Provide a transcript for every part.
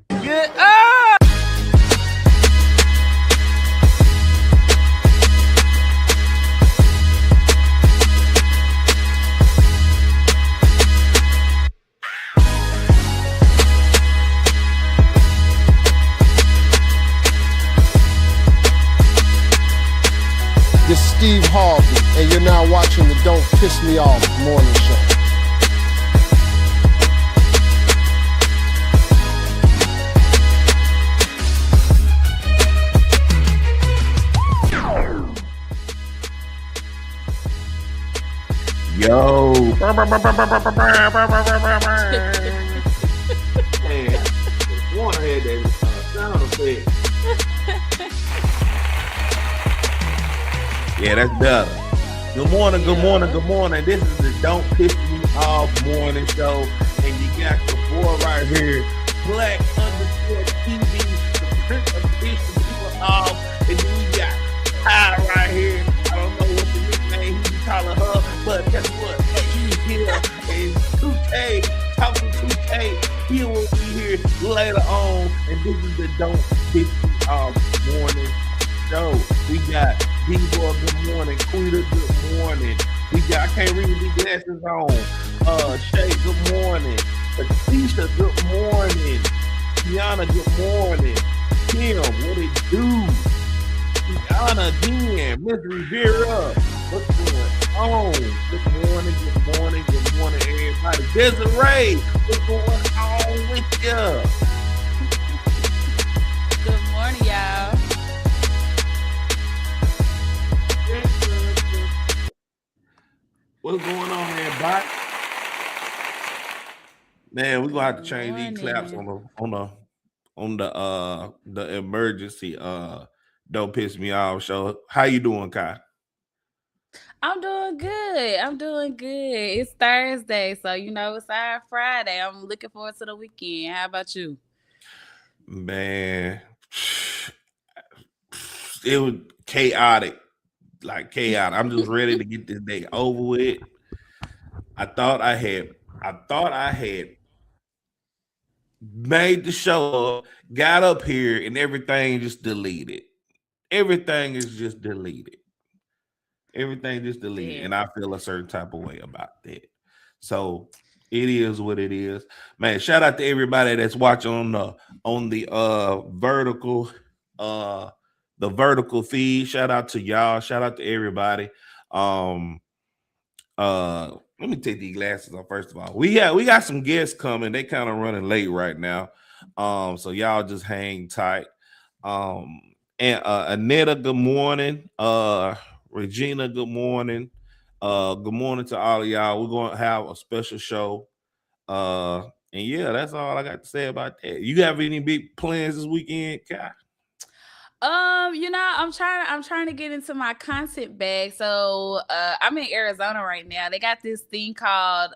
Get up! This is Steve Harvey, and you're now watching the Don't Piss Me Off morning show. Yo. Man, one had that sound effect. Yeah, that's better. Good morning, good morning, good morning. This is the Don't Piss Me Off morning show. And you got the boy right here, Black _ TV, the Prince of Pissing People Off. And then we got Ty right here. I don't know what the nickname he be calling her, but guess what? He's here. And 2K, talking 2K, he will be here later on. And this is the Don't Piss Me Off morning show. We got D-Boy, good morning. Quita, good morning. We got, I can't read these glasses on. Shay, good morning. Atisha, good morning. Tiana, good morning. Kim, what it do? Tiana again. Miss Rivera, what's going on? Good morning, good morning, good morning, everybody. Desiree, what's going on with you? Good morning, y'all. What's going on, man, Bot? Man, we're gonna have to change these claps on the emergency Don't Piss Me Off show. How you doing, Kai? I'm doing good. It's Thursday, so it's our Friday. I'm looking forward to the weekend. How about you? Man, it was chaotic. Like chaotic. I'm just ready to get this day over with. I thought I had made the show, got up here, and everything just deleted. Everything is just deleted. Everything just deleted. Yeah. And I feel a certain type of way about that. So it is what it is. Man, shout out to everybody that's watching on the vertical feed. Shout out to y'all. Shout out to everybody. Let me take these glasses off first of all. We got some guests coming. They kind of running late right now. So y'all just hang tight. And Aneta, good morning. Regina, good morning. Good morning to all of y'all. We're gonna have a special show. And yeah, that's all I got to say about that. You have any big plans this weekend, Kai? I'm trying to get into my content bag. So I'm in Arizona right now. They got this thing called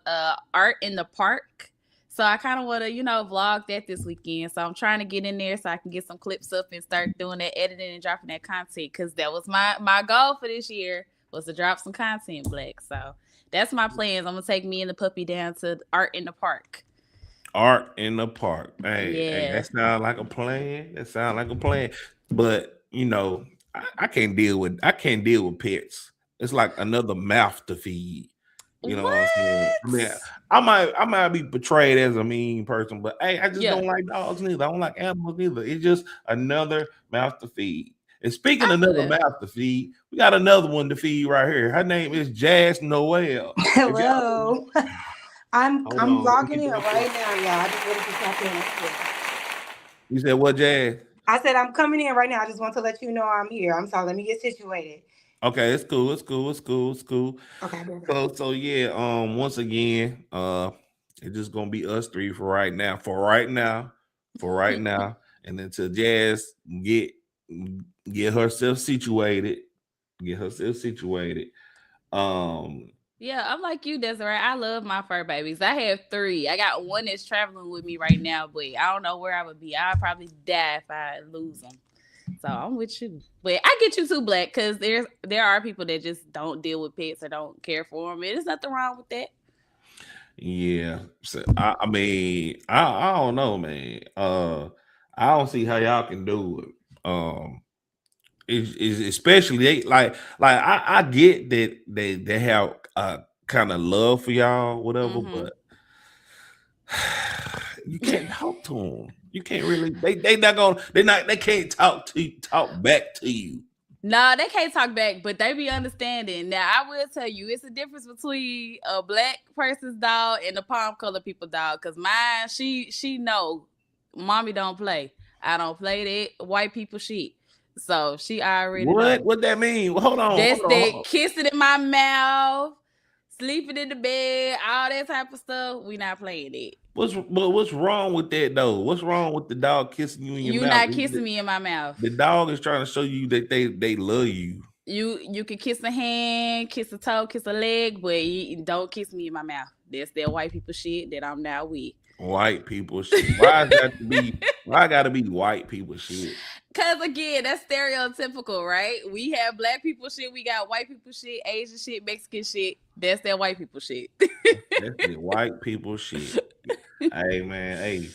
Art in the Park. So I kind of want to, vlog that this weekend. So I'm trying to get in there so I can get some clips up and start doing that editing and dropping that content. Because that was my goal for this year, was to drop some content, Black. So that's my plans. I'm going to take me and the puppy down to Art in the Park. Art in the Park. Hey, Yeah. that sounds like a plan. But I can't deal with pets. It's like another mouth to feed. You know what I'm saying? I mean, I might be portrayed as a mean person, but hey, I just don't like dogs neither. I don't like animals neither. It's just another mouth to feed. And speaking of another mouth to feed, we got another one to feed right here. Her name is Jazz Noel. Hello. I'm logging in right now, y'all. I just wanted to tap in. You said what, Jazz? I said I'm coming in right now. I just want to let you know I'm here. I'm sorry. Let me get situated. Okay, it's cool. Okay. So yeah, once again, it's just gonna be us three for right now. And until Jazz get herself situated. Yeah, I'm like you, Desiree. I love my fur babies. I have 3. I got one that's traveling with me right now, but I don't know where I would be. I'd probably die if I lose them. So I'm with you. But I get you too, Black, because there are people that just don't deal with pets or don't care for them. And there's nothing wrong with that. Yeah. So, I mean, I don't know, man. I don't see how y'all can do it. Is especially like I get that they have kind of love for y'all, whatever, but you can't talk to them. You can't really. They can't talk back to you. No, they can't talk back, but they be understanding. Now, I will tell you, it's a difference between a black person's dog and a palm color people dog. Cause mine, she know, mommy don't play. I don't play that white people shit. So she already know. What that mean? Hold on, That's hold on. that kissing in my mouth, sleeping in the bed, all that type of stuff. We not playing it. What's wrong with that though? What's wrong with the dog kissing you in your You mouth? not kissing me in my mouth. The dog is trying to show you that they love you. You can kiss a hand, kiss a toe, kiss a leg, but you don't kiss me in my mouth. That's that white people shit that I'm now with. White people shit. Why gotta be white people shit? Cause again, that's stereotypical, right? We have black people shit, we got white people shit, Asian shit, Mexican shit. That's that white people shit. That's the white people shit. Hey man,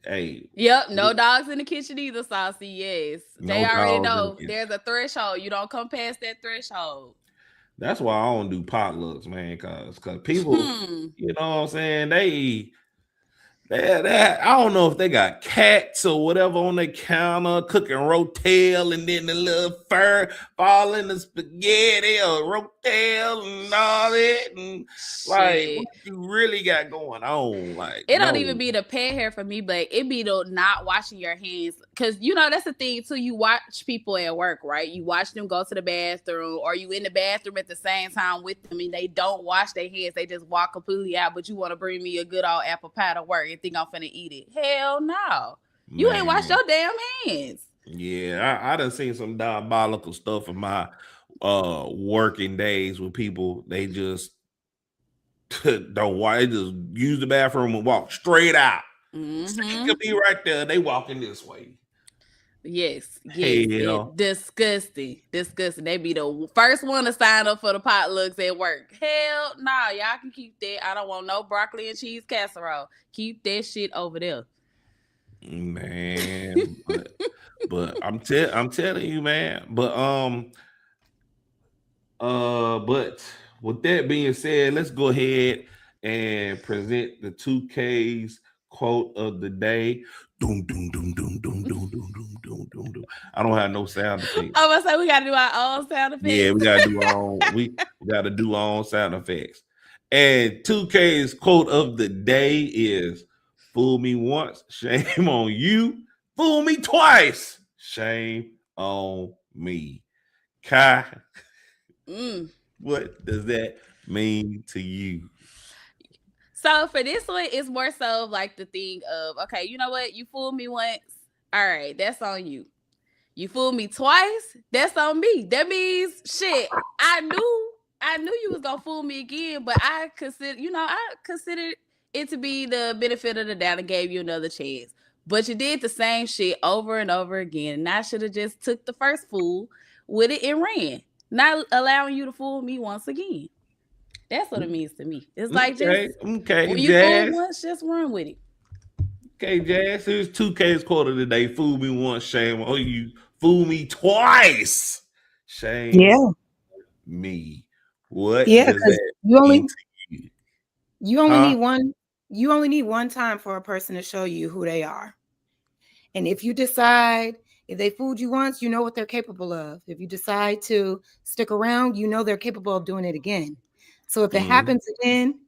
hey. Yep, no dogs in the kitchen either, Saucy. Yes. They already know there's a threshold. You don't come past that threshold. That's why I don't do potlucks, man, cause people, you know what I'm saying, I don't know if they got cats or whatever on their counter cooking rotel, and then the little fur fall in the spaghetti or rotel and all that, and like what you really got going on? Like it don't even be the pet hair for me, but it be the not washing your hands, because you know that's the thing too. You watch people at work, right? You watch them go to the bathroom, or you in the bathroom at the same time with them, and they don't wash their hands. They just walk completely out. But you want to bring me a good old apple pie to work and think I'm finna eat it? Hell no. You ain't washed your damn hands. Yeah, I done seen some diabolical stuff in my working days with people. They just don't why they just use the bathroom and walk straight out. It could be right there. They walking this way. Yes. Disgusting. They be the first one to sign up for the potlucks at work. Hell no, y'all can keep that. I don't want no broccoli and cheese casserole. Keep that shit over there. Man, but I'm telling you, man. But with that being said, let's go ahead and present the 2K's quote of the day. Doom, doom, doom, doom, doom, doom, doom, doom, doom, doom, doom. I don't have no sound effects. I was say we gotta do our own sound effects. Yeah, we gotta do our own. We gotta do our own sound effects. And 2K's quote of the day is: "Fool me once, shame on you. Fool me twice, shame on me." Kai, what does that mean to you? So for this one, it's more so like the thing of, okay, you know what? You fooled me once. All right, that's on you. You fooled me twice. That's on me. That means shit. I knew you was gonna fool me again, but I considered it to be the benefit of the doubt and gave you another chance. But you did the same shit over and over again, and I should have just took the first fool with it and ran, not allowing you to fool me once again. That's what it means to me. It's like just when you fool once, just run with it. Okay, Jazz. Here's 2K's quote of the day. Fool me once, shame on you. Fool me twice, shame me. What does that mean to you? You only need one. You only need one time for a person to show you who they are. And if you decide, if they fooled you once, you know what they're capable of. If you decide to stick around, you know they're capable of doing it again. So if it happens again,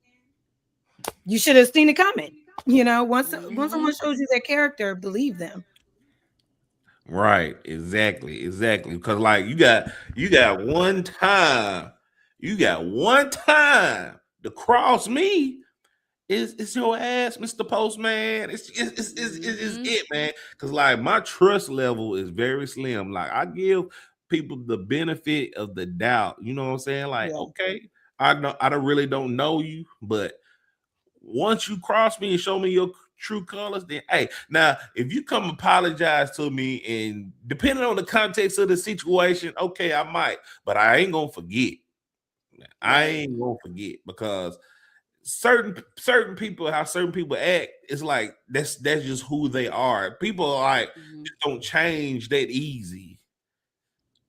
you should have seen it coming. You know, once someone shows you their character, believe them. Right, exactly. Because like you got one time to cross me. It's your ass, Mr. Postman. It's it, man. Because like my trust level is very slim. Like I give people the benefit of the doubt. You know what I'm saying? Like, okay, I really don't know you, but once you cross me and show me your true colors, then hey, now if you come apologize to me, and depending on the context of the situation, okay, I might, but I ain't gonna forget. I ain't gonna forget, because certain people, how certain people act, it's like that's just who they are. People are like just don't change that easy.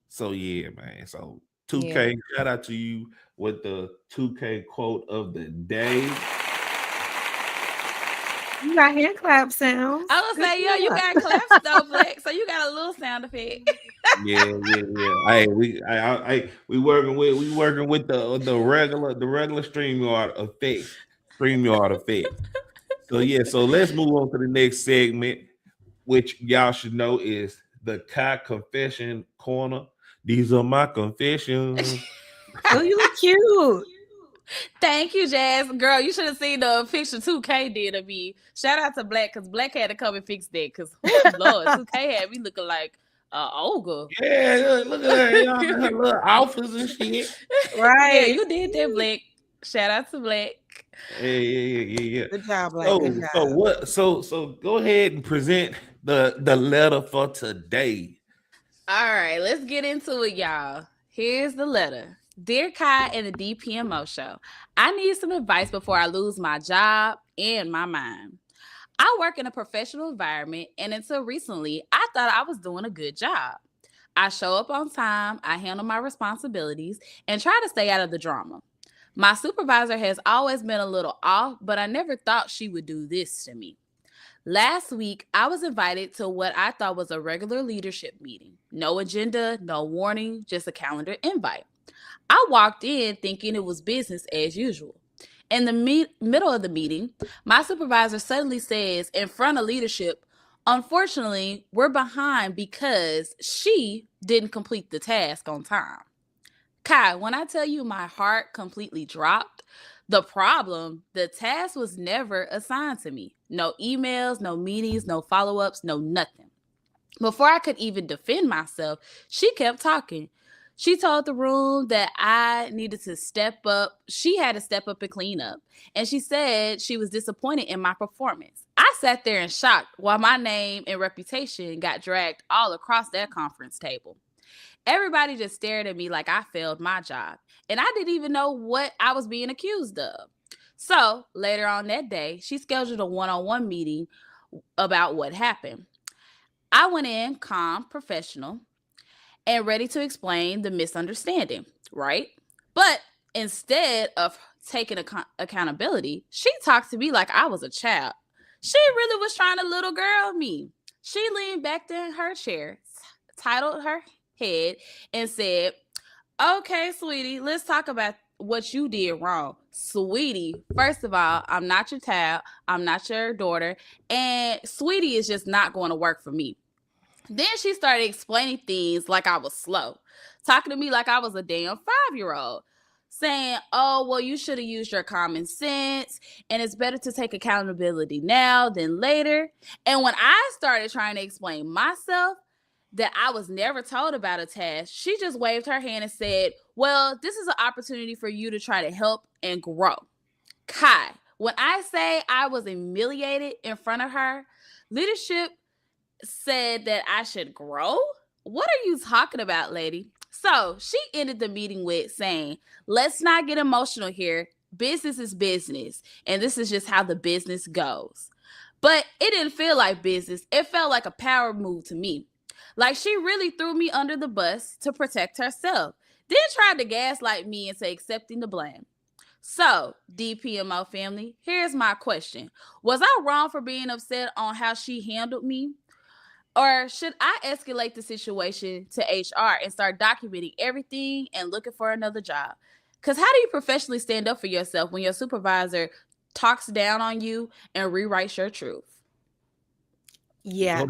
So yeah, man. So 2K, shout out to you with the 2K quote of the day. You got hand clap sounds. I was say, yo, you got claps though, Black. So you got a little sound effect. Yeah. Hey, we working with the regular StreamYard effect. So yeah, so let's move on to the next segment, which y'all should know is the Kai Confession Corner. These are my confessions. Oh, you look cute. Thank you, Jazz. Girl, you should have seen the picture 2K did of me. Shout out to Black, because Black had to come and fix that. Because, Lord, 2K had me looking like ogre. Yeah, look at her, her little outfits and shit. Right. Yeah, you did that, Black. Shout out to Black. Yeah. Good job, Black. Good job. So what? So go ahead and present the letter for today. All right, let's get into it, y'all. Here's the letter. Dear Kai and the DPMO show, I need some advice before I lose my job and my mind. I work in a professional environment, and until recently, I thought I was doing a good job. I show up on time, I handle my responsibilities, and try to stay out of the drama. My supervisor has always been a little off, but I never thought she would do this to me. Last week, I was invited to what I thought was a regular leadership meeting. No agenda, no warning, just a calendar invite. I walked in thinking it was business as usual. In the middle of the meeting, my supervisor suddenly says in front of leadership, unfortunately, we're behind because she didn't complete the task on time. Kai, when I tell you my heart completely dropped, the task was never assigned to me. No emails, no meetings, no follow-ups, no nothing. Before I could even defend myself, she kept talking. She told the room that I needed to step up. She had to step up and clean up. And she said she was disappointed in my performance. I sat there in shock while my name and reputation got dragged all across that conference table. Everybody just stared at me like I failed my job. And I didn't even know what I was being accused of. So later on that day, she scheduled a one-on-one meeting about what happened. I went in calm, professional, and ready to explain the misunderstanding, right? But instead of taking accountability, she talked to me like I was a child. She really was trying to little girl me. She leaned back in her chair, titled her head, and said, okay, sweetie, let's talk about what you did wrong. Sweetie, first of all, I'm not your child. I'm not your daughter. And sweetie is just not going to work for me. Then she started explaining things like I was slow, talking to me like I was a damn 5-year-old, saying, oh, well, you should have used your common sense, and it's better to take accountability now than later. And when I started trying to explain myself that I was never told about a task, she just waved her hand and said, well, this is an opportunity for you to try to help and grow. Kai, when I say I was humiliated in front of her, leadership said that I should grow? What are you talking about, lady? So she ended the meeting with saying, let's not get emotional here. Business is business. And this is just how the business goes. But it didn't feel like business. It felt like a power move to me. Like she really threw me under the bus to protect herself. Then tried to gaslight me into accepting the blame. So, DPMO family, here's my question. Was I wrong for being upset on how she handled me? Or should I escalate the situation to HR and start documenting everything and looking for another job? Because how do you professionally stand up for yourself when your supervisor talks down on you and rewrites your truth? Yeah,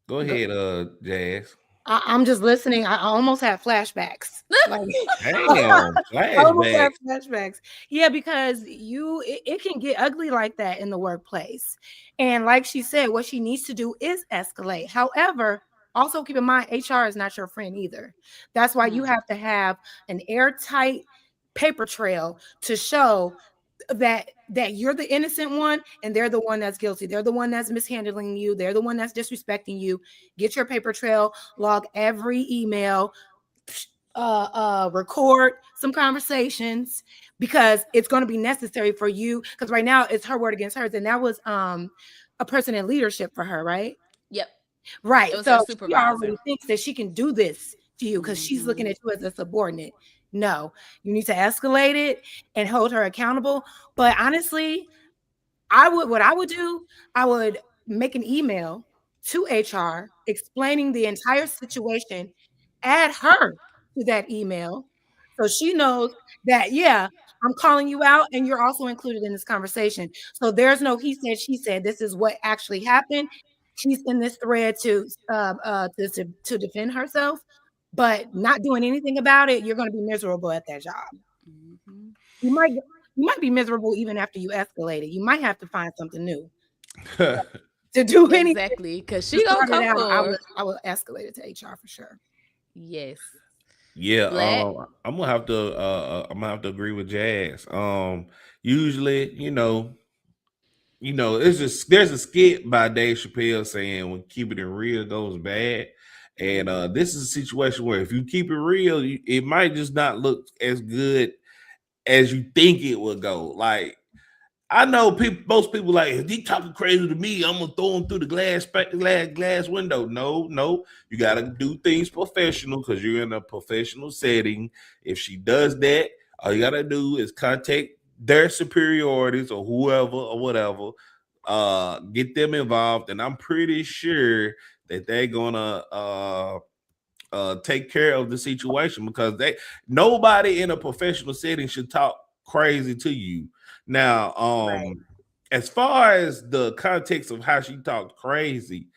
Go ahead, Jazz. I'm just listening. I almost had flashbacks. Like, damn, flashbacks. Yeah, because it can get ugly like that in the workplace. And like she said, what she needs to do is escalate. However, also keep in mind, HR is not your friend either. That's why you have to have an airtight paper trail to show that you're the innocent one and they're the one that's guilty. They're the one that's mishandling you. They're the one that's disrespecting you. Get your paper trail, log every email, record some conversations because it's going to be necessary for you. Because right now it's her word against hers, and that was a person in leadership for her, right? Yep. Right. It was her So she supervisor. already thinks that she can do this to you because she's looking at you as a subordinate. No, you need to escalate it and hold her accountable. But honestly, what I would do, I would make an email to HR explaining the entire situation, add her to that email so she knows that, yeah, I'm calling you out and you're also included in this conversation. So there's no he said, she said. This is what actually happened. She's in this thread to defend herself, but not doing anything about it. You're going to be miserable at that job. Mm-hmm. You might be miserable even after you escalate it. You might have to find something new to do anything. Exactly, because she gonna come forward. I will escalate it to HR for sure. Yes. Yeah, Black. I'm gonna have to agree with Jazz. Usually, it's just there's a skit by Dave Chappelle saying when keeping it real goes bad. And this is a situation where if you keep it real, it might just not look as good as you think it would go. Like, I know most people like, if he talking crazy to me, I'm gonna throw him through the glass window. No, you gotta do things professional because you're in a professional setting. If she does that, all you gotta do is contact their superiorities or whoever or whatever, get them involved, and I'm pretty sure that they're gonna take care of the situation because nobody in a professional setting should talk crazy to you. Now, Right. as far as the context of how she talked crazy,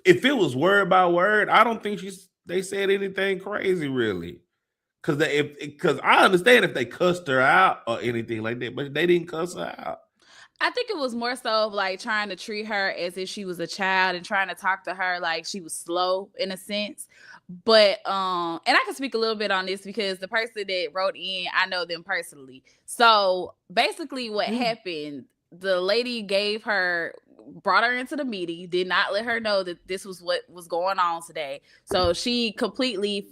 if it was word by word, I don't think they said anything crazy really. Because I understand if they cussed her out or anything like that, but they didn't cuss her out. I think it was more so of like trying to treat her as if she was a child and trying to talk to her like she was slow in a sense. But and I can speak a little bit on this because the person that wrote in, I know them personally. So basically what happened, the lady brought her into the meeting, did not let her know that this was what was going on today. So she completely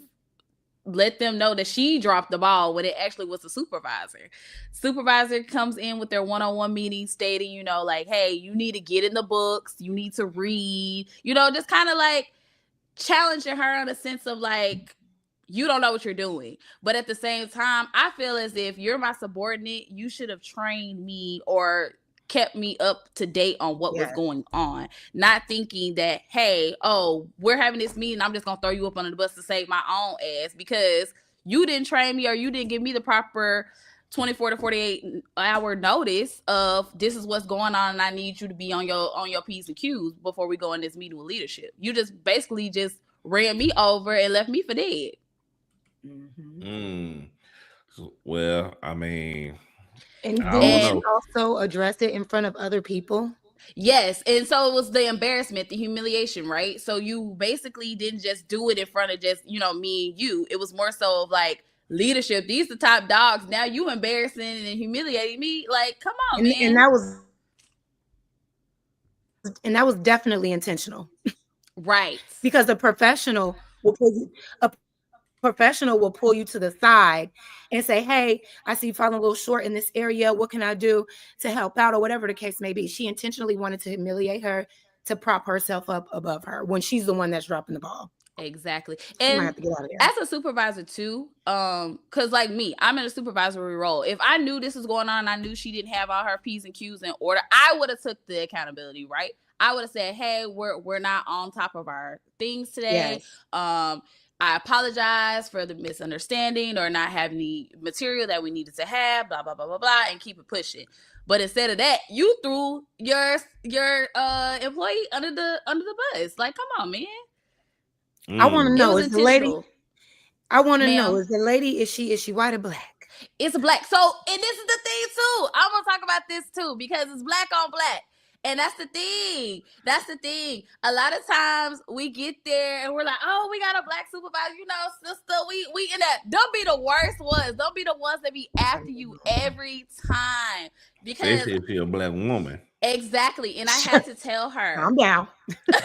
let them know that she dropped the ball when it actually was the supervisor. Supervisor comes in with their one-on-one meeting stating, like, hey, you need to get in the books, you need to read, just kind of like challenging her in a sense of like, you don't know what you're doing. But at the same time, I feel as if you're my subordinate, you should have trained me or kept me up to date on what was going on, not thinking that, hey, we're having this meeting, I'm just gonna throw you up under the bus to save my own ass because you didn't train me or you didn't give me the proper 24 to 48 hour notice of this is what's going on and I need you to be on your P's and Q's before we go in this meeting with leadership. You just basically just ran me over and left me for dead. Well, I mean, and then also address it in front of other people. Yes, and so it was the embarrassment, the humiliation, right? So you basically didn't just do it in front of just me and you. It was more so of like, leadership, these are the top dogs, now you embarrassing and humiliating me, like, come on, man. And that was definitely intentional, right? Because a professional will pull you to the side and say, hey, I see you falling a little short in this area, what can I do to help out, or whatever the case may be. She intentionally wanted to humiliate her to prop herself up above her when she's the one that's dropping the ball. Exactly. And as a supervisor too, because like me, I'm in a supervisory role. If I knew this was going on, I knew she didn't have all her P's and Q's in order, I would have took the accountability, right? I would have said, hey, we're not on top of our things today. I apologize for the misunderstanding or not having the material that we needed to have, blah, blah, blah, blah, blah, and keep it pushing. But instead of that, you threw your employee under the bus. Like, come on, man. I want to know, is the lady? I want to know, is the lady? Is she white or black? It's black. So, and this is the thing too. I'm gonna talk about this too because it's black on black, and that's the thing. A lot of times we get there and we're like, oh, we got a black supervisor, sister. We in that. Don't be the worst ones. Don't be the ones that be after you every time because if you're a black woman. Exactly, and I had to tell her. Calm down.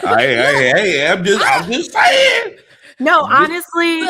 Hey, I'm just saying. No, honestly,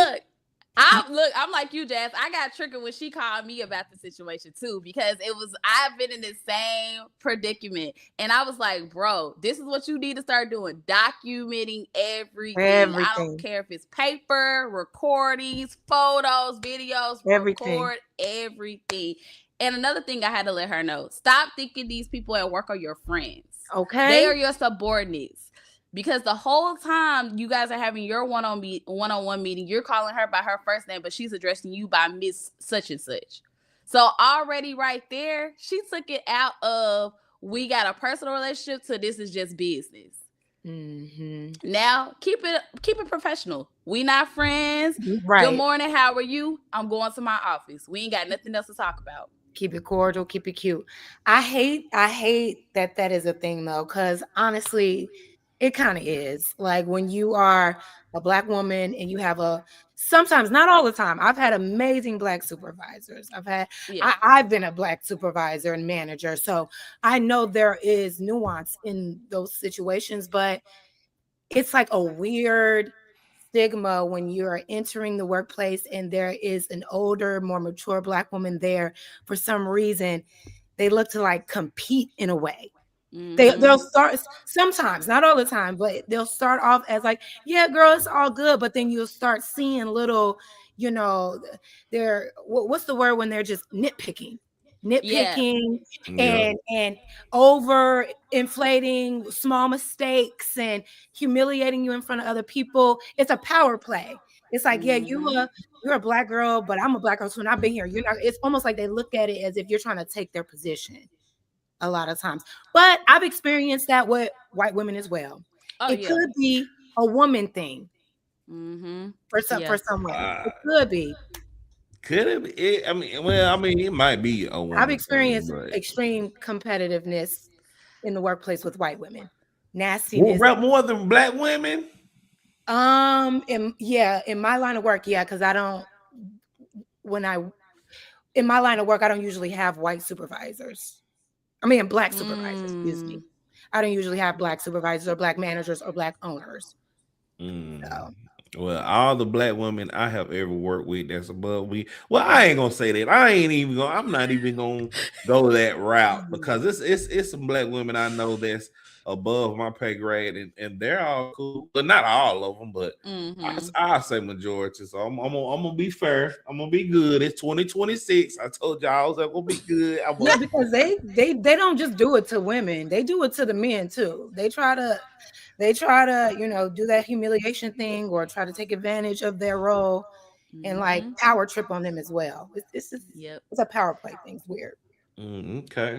I'm like you, Jazz. I got triggered when she called me about the situation too, because I've been in the same predicament. And I was like, bro, this is what you need to start doing. Documenting everything. I don't everything, care if it's paper, recordings, photos, videos, everything. record everything. And another thing I had to let her know, stop thinking these people at work are your friends. Okay. They are your subordinates. Because the whole time you guys are having your one-on-one meeting, you're calling her by her first name, but she's addressing you by Miss Such and Such. So already right there, she took it out of we got a personal relationship to this is just business. Mm-hmm. Now keep it professional. We not friends. Right. Good morning. How are you? I'm going to my office. We ain't got nothing else to talk about. Keep it cordial. Keep it cute. I hate that is a thing though, because honestly, it kind of is. Like when you are a Black woman and you have sometimes, not all the time. I've had amazing Black supervisors. I've been a Black supervisor and manager. So I know there is nuance in those situations, but it's like a weird stigma when you're entering the workplace and there is an older, more mature Black woman there. For some reason, they look to like compete in a way. Mm-hmm. They'll start sometimes, not all the time, but they'll start off as like, yeah, girl, it's all good. But then you'll start seeing little, what's the word when they're just nitpicking and over inflating small mistakes and humiliating you in front of other people. It's a power play. It's like, yeah, you're a Black girl, but I'm a Black girl too, and I've been here. You're not. It's almost like they look at it as if you're trying to take their position a lot of times. But I've experienced that with white women as well. It could be a woman thing for some women. It could be. Could it be? It might be a woman. I've experienced extreme competitiveness in the workplace with white women. Nastiness. More than Black women? In my line of work, because in my line of work, I don't usually have white supervisors. Black supervisors, excuse me. I don't usually have Black supervisors or Black managers or Black owners. So. Well, all the Black women I have ever worked with that's above me. Well, I ain't gonna say that. I'm not even gonna go that route because it's some Black women I know that's above my pay grade and they're all cool, but not all of them. But I say majority. So I'm gonna be fair. I'm gonna be good. It's 2026. I told y'all I was gonna be good. Yeah, because they don't just do it to women. They do it to the men too. They try to do that humiliation thing or try to take advantage of their role and like power trip on them as well. It's a power play thing. It's weird. Okay.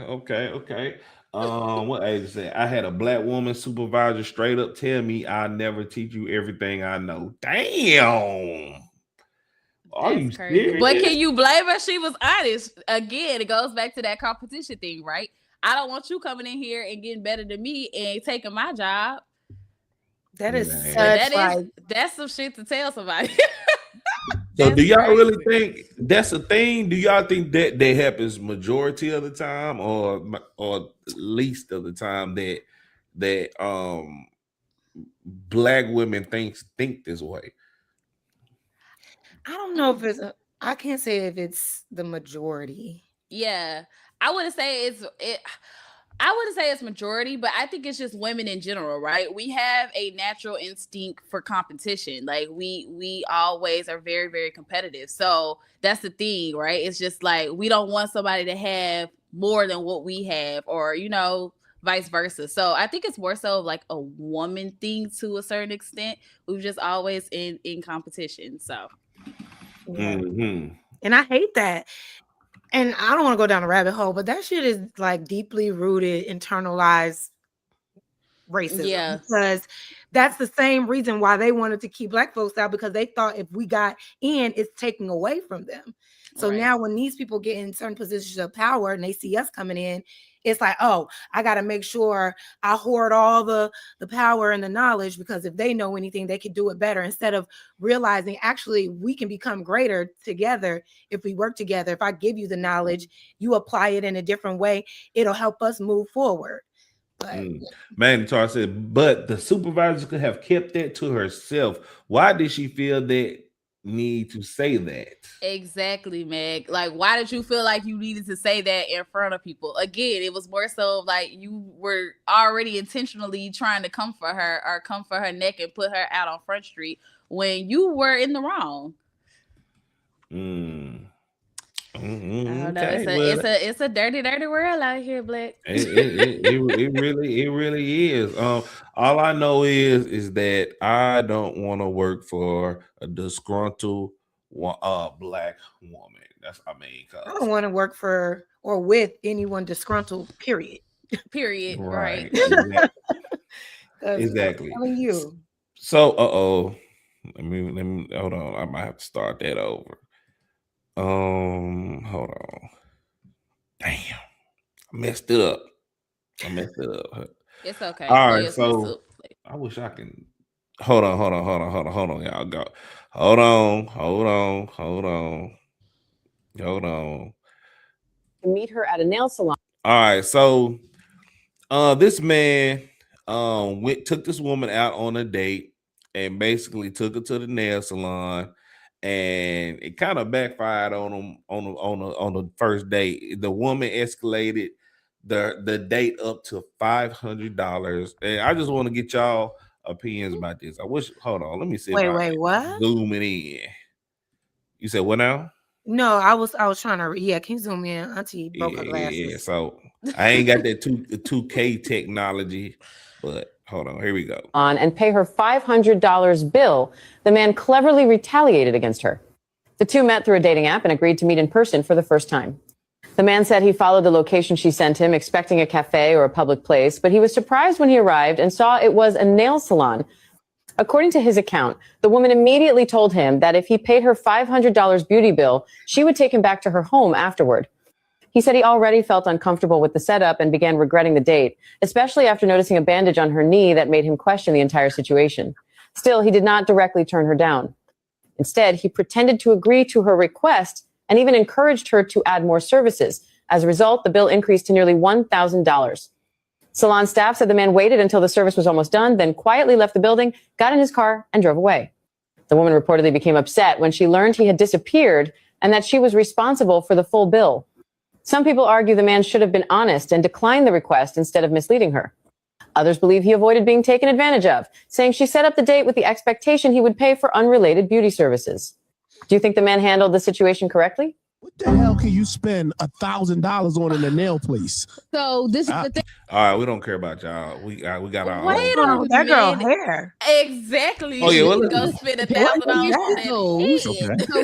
What I said, I had a Black woman supervisor straight up tell me I'll never teach you everything I know. Damn. Are you serious? But can you blame her? She was honest. Again, it goes back to that competition thing, right? I don't want you coming in here and getting better than me and taking my job. That's some shit to tell somebody. So do y'all really think that's a thing? Do y'all think that happens majority of the time or least of the time that Black women think this way? I don't know if I can't say if it's the majority. Yeah. I wouldn't say it's majority, but I think it's just women in general, right? We have a natural instinct for competition. Like we always are very, very competitive. So that's the thing, right? It's just like we don't want somebody to have more than what we have or, vice versa. So I think it's more so like a woman thing to a certain extent. We're just always in competition. So. And I hate that. And I don't want to go down a rabbit hole, but that shit is like deeply rooted, internalized racism. Yeah. Because that's the same reason why they wanted to keep Black folks out, because they thought if we got in, it's taking away from them. So now when these people get in certain positions of power and they see us coming in, it's like, oh, I got to make sure I hoard all the power and the knowledge, because if they know anything, they can do it better, instead of realizing actually we can become greater together if we work together. If I give you the knowledge, you apply it in a different way, it'll help us move forward. But Mandatory said, but the supervisor could have kept that to herself. Why did she feel that need to say that? Exactly, Meg. Like, why did you feel like you needed to say that in front of people? Again, it was more so like you were already intentionally trying to come for her or come for her neck and put her out on Front Street when you were in the wrong. I don't know. It's a dirty world out here, Black. It really is. All I know is that I don't want to work for a disgruntled black woman. That's I don't want to work for or with anyone disgruntled. Period. Right. Exactly. I'm telling you. So, let me hold on. I might have to start that over. Hold on. Damn, I messed it up. It's okay. All right, so I wish I can. Hold on, y'all. Go. Hold on. Meet her at a nail salon. All right, so this man took this woman out on a date and basically took her to the nail salon, and it kind of backfired on him on the first date. The woman escalated the date up to $500, and I just want to get y'all opinions about this. Hold on, let me see. Wait, what? Zooming in. You said what now? No, I was trying to. Can you zoom in? Auntie broke her glasses. Yeah, so I ain't got that 2K technology, but hold on, here we go. And pay her $500 bill. The man cleverly retaliated against her. The two met through a dating app and agreed to meet in person for the first time. The man said he followed the location she sent him, expecting a cafe or a public place, but he was surprised when he arrived and saw it was a nail salon. According to his account, the woman immediately told him that if he paid her $500 beauty bill, she would take him back to her home afterward. He said he already felt uncomfortable with the setup and began regretting the date, especially after noticing a bandage on her knee that made him question the entire situation. Still, he did not directly turn her down. Instead, he pretended to agree to her request and even encouraged her to add more services. As a result, the bill increased to nearly $1,000. Salon staff said the man waited until the service was almost done, then quietly left the building, got in his car, and drove away. The woman reportedly became upset when she learned he had disappeared and that she was responsible for the full bill. Some people argue the man should have been honest and declined the request instead of misleading her. Others believe he avoided being taken advantage of, saying she set up the date with the expectation he would pay for unrelated beauty services. Do you think the man handled the situation correctly? What the hell can you spend $1,000 on in a nail place? So this is the thing. All right, we don't care about y'all. We got our Wait own. That girl hair. Exactly. Oh, yeah, well, go spend $1,000 on that. Okay. So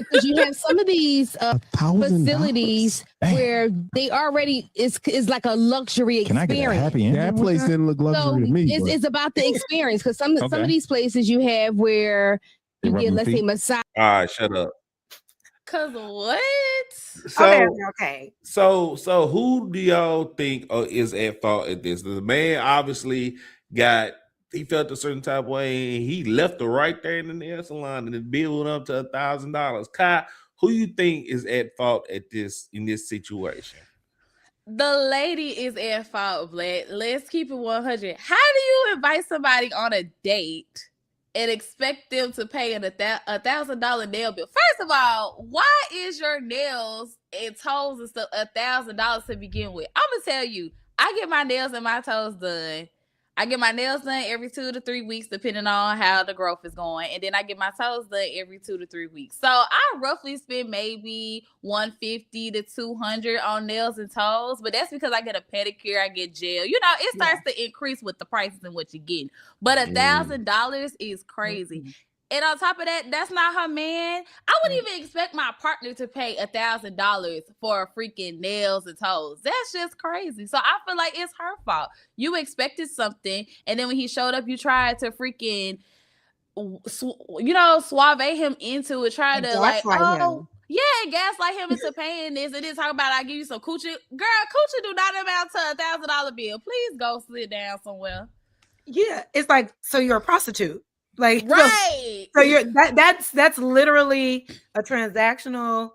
because you have some of these facilities where they already is like a luxury experience. Can I get a happy ending? That place didn't look luxury to me. It's about the experience because some of these places you have where you get, let's say, massage. All right, shut up. Cause what? Okay. So who do y'all think is at fault at this? The man obviously he felt a certain type of way and he left her right there in the nail salon and the bill went up to $1,000. Kai, who you think is at fault in this situation? The lady is at fault, Black. Let's keep it 100. How do you invite somebody on a date and expect them to pay a $1,000 nail bill? First of all, why is your nails and toes and stuff $1,000 to begin with? I'm gonna tell you, I get my nails and my toes done. I get my nails done every 2 to 3 weeks, depending on how the growth is going, and then I get my toes done every 2 to 3 weeks. So I roughly spend maybe $150 to $200 on nails and toes, but that's because I get a pedicure, I get gel. You know, it starts to increase with the prices and what you're getting. But $1,000 is crazy. And on top of that, that's not her man. I wouldn't even expect my partner to pay $1,000 for freaking nails and toes. That's just crazy. So I feel like it's her fault. You expected something, and then when he showed up, you tried to freaking, suave him into it, try to gaslight him into paying this and then talk about I give you some coochie. Girl, coochie do not amount to $1,000 bill. Please go sit down somewhere. Yeah, it's like, so you're a prostitute. Like, right. So you're that's literally a transactional,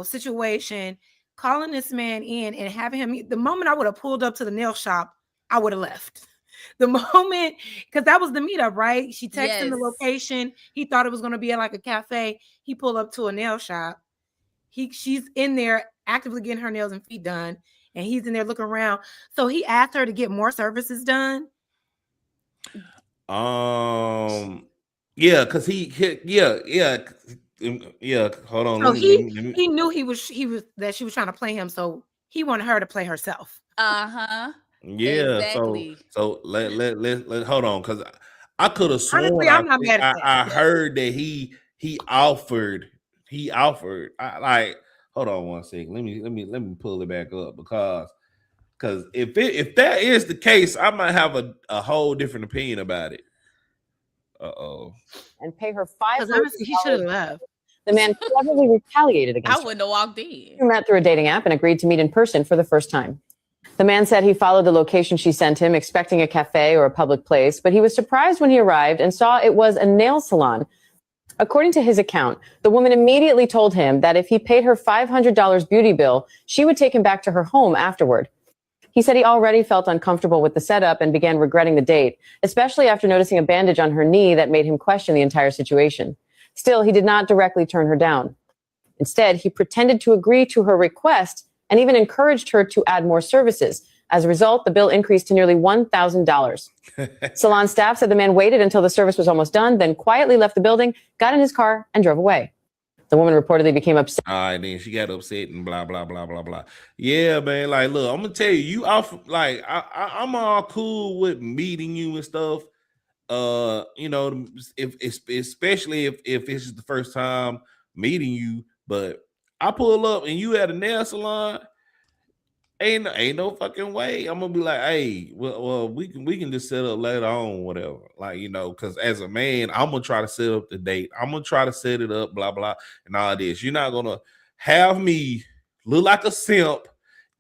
situation. Calling this man in and having him, the moment I would have pulled up to the nail shop, I would have left. The moment, because that was the meetup, right? She texted him the Yes. location. He thought it was going to be at like a cafe. He pulled up to a nail shop. She's in there actively getting her nails and feet done, and he's in there looking around. So he asked her to get more services done. Yeah, because yeah. Hold on. So Let me. he knew that she was trying to play him. So he wanted her to play herself. Yeah. Exactly. So let hold on, because I could have sworn Honestly, I'm not mad at that. I heard that he offered. Like, hold on one second. Let me pull it back up, because if that is the case, I might have a whole different opinion about it. And pay her Because honestly, he should have left. The man cleverly retaliated against I wouldn't have walked in. her. Met through a dating app and agreed to meet in person for the first time. The man said he followed the location she sent him, expecting a cafe or a public place, but he was surprised when he arrived and saw it was a nail salon. According to his account, the woman immediately told him that if he paid her $500 beauty bill, she would take him back to her home afterward. He said he already felt uncomfortable with the setup and began regretting the date, especially after noticing a bandage on her knee that made him question the entire situation. Still, he did not directly turn her down. Instead, he pretended to agree to her request and even encouraged her to add more services. As a result, the bill increased to nearly $1,000. Salon staff said the man waited until the service was almost done, then quietly left the building, got in his car, and drove away. The woman reportedly became upset. All right, then she got upset and blah blah blah blah blah. Yeah, man. Like, look, I'm gonna tell you, you off. Like, I'm all cool with meeting you and stuff. You know, if especially if it's the first time meeting you, but I pull up and you at a nail salon, ain't no fucking way. I'm gonna be like, hey, well, we can just set up later on, whatever. Like, you know, because as a man, I'm gonna try to set up the date. I'm gonna try to set it up, blah blah, and all this. You're not gonna have me look like a simp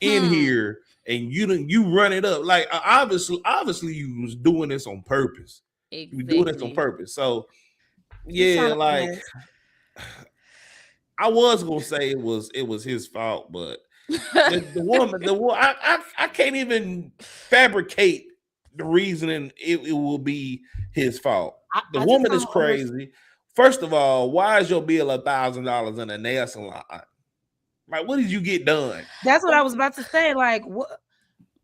in here, and you run it up. Like, obviously, you was doing this on purpose. Exactly. You doing this on purpose. So, yeah, like, I was gonna say it was his fault, but. the woman, I can't even fabricate the reasoning it will be his fault. The woman is crazy. First of all, why is your bill $1,000 in a nail salon? Like, what did you get done? That's what I was about to say. Like, what?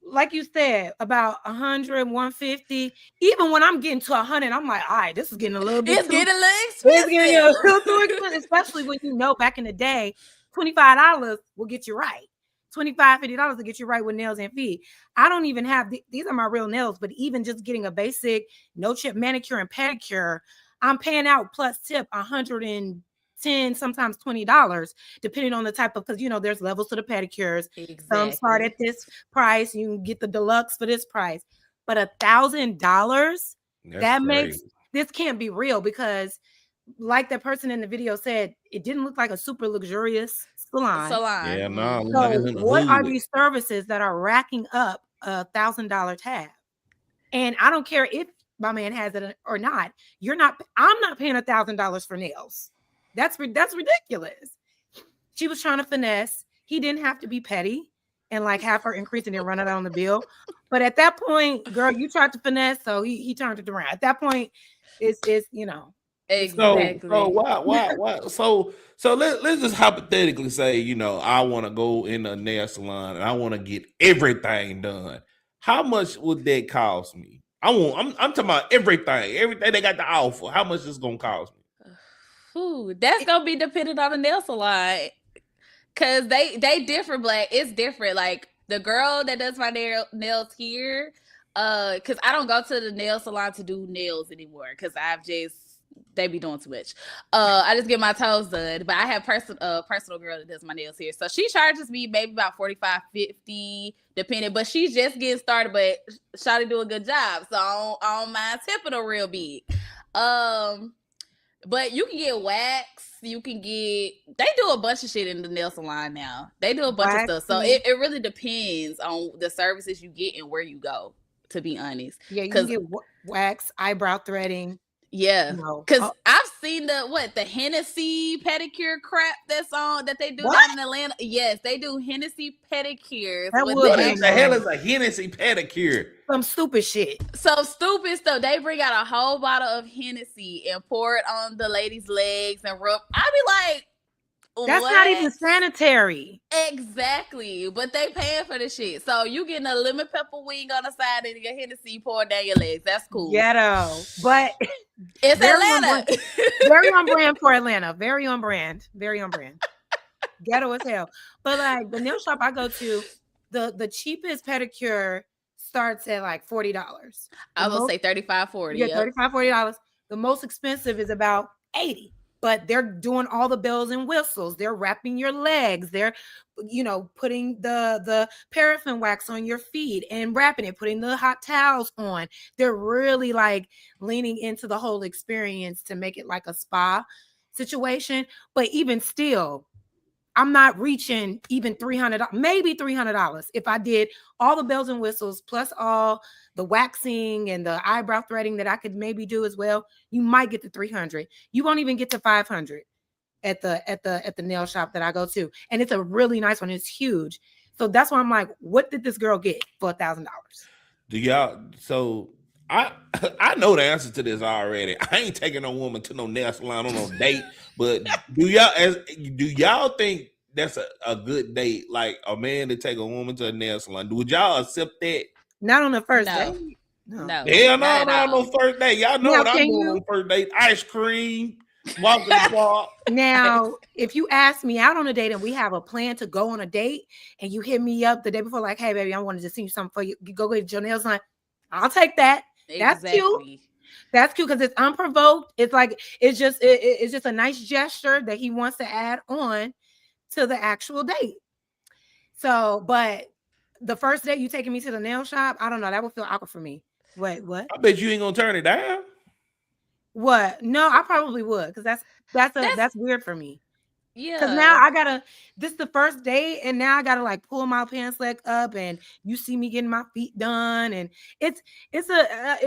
Like you said, about 100, 150. Even when I'm getting to 100, I'm like, all right, this is getting a little bit. It's getting a little expensive. It's getting a little too expensive, especially when you know back in the day, $25 will get you right. $25, $50 to get you right with nails and feet. I don't even have these are my real nails, but even just getting a basic no chip manicure and pedicure, I'm paying out plus tip $110, sometimes $20, depending on the type of, because you know there's levels to the pedicures. Exactly. Some start at this price, you can get the deluxe for this price, but $1,000 that makes this can't be real, because like that person in the video said, it didn't look like a super luxurious salon. Yeah, no. So what are these services that are racking up $1,000 tab? And I don't care if my man has it or not. I'm not paying $1,000 for nails. That's ridiculous. She was trying to finesse. He didn't have to be petty and like have her increase and then run it on the bill. But at that point, girl, you tried to finesse, so he turned it around. At that point, it's you know. Exactly. So why? So let's just hypothetically say, you know, I want to go in a nail salon and I want to get everything done. How much would that cost me? I'm talking about everything they got to offer. How much is gonna cost me? Ooh, that's gonna be dependent on the nail salon, cause they different. Black, it's different. Like the girl that does my nails here, cause I don't go to the nail salon to do nails anymore, cause they be doing too much. I just get my toes done, but I have personal girl that does my nails here. So she charges me maybe about $45, $50, depending, but she's just getting started, but Shawty do a good job. So I don't mind tipping her real big. But you can get wax, they do a bunch of shit in the nail salon now. They do a bunch of stuff. So it really depends on the services you get and where you go, to be honest. Yeah, you can get wax, eyebrow threading. Yeah, No. because I've seen the Hennessy pedicure crap that they do What? down in Atlanta. Yes, they do Hennessy pedicures. That with would What be in the hell nice. is a Hennessy pedicure? Some stupid shit. So stupid stuff. They bring out a whole bottle of Hennessy and pour it on the lady's legs and rub. I be like, That's what? not even sanitary. Exactly, but they paying for the shit. So you getting a lemon pepper wing on the side and your Hennessy poured down your legs. That's cool. Ghetto, but it's very Atlanta. very on brand for Atlanta. Very on brand. Very on brand. Ghetto as hell. But like the nail shop I go to, the cheapest pedicure starts at like $40. I will say 35, 40. Yeah, $35, $40. The most expensive is about $80. But they're doing all the bells and whistles. They're wrapping your legs. They're, putting the paraffin wax on your feet and wrapping it, putting the hot towels on. They're really like leaning into the whole experience to make it like a spa situation. But even still, I'm not reaching even $300, maybe $300 if I did all the bells and whistles plus all the waxing and the eyebrow threading that I could maybe do as well. You might get to 300. You won't even get to 500 at the nail shop that I go to, and it's a really nice one. It's huge, so that's why I'm like, what did this girl get for $1,000? Do y'all? So I know the answer to this already. I ain't taking no woman to no nail salon on no date. But do y'all think that's a good date? Like a man to take a woman to a nail salon? Would y'all accept that? Not on the first No. date. No. Hell no first date. Y'all know Now, what I'm can doing you- on first date. Ice cream, walk in the park. Now, if you ask me out on a date and we have a plan to go on a date, and you hit me up the day before, like, hey, baby, I wanted to see something for you. You go get your nails done. I'll take that. That's cute. That's cute because it's unprovoked. It's like it's just a nice gesture that he wants to add on to the actual date. So, but the first date you taking me to the nail shop, I don't know. That would feel awkward for me. Wait, what? I bet you ain't gonna turn it down. What? No, I probably would, because that's weird for me. Yeah. Because now this is the first date, and now I gotta like pull my pants leg up, and you see me getting my feet done, and it's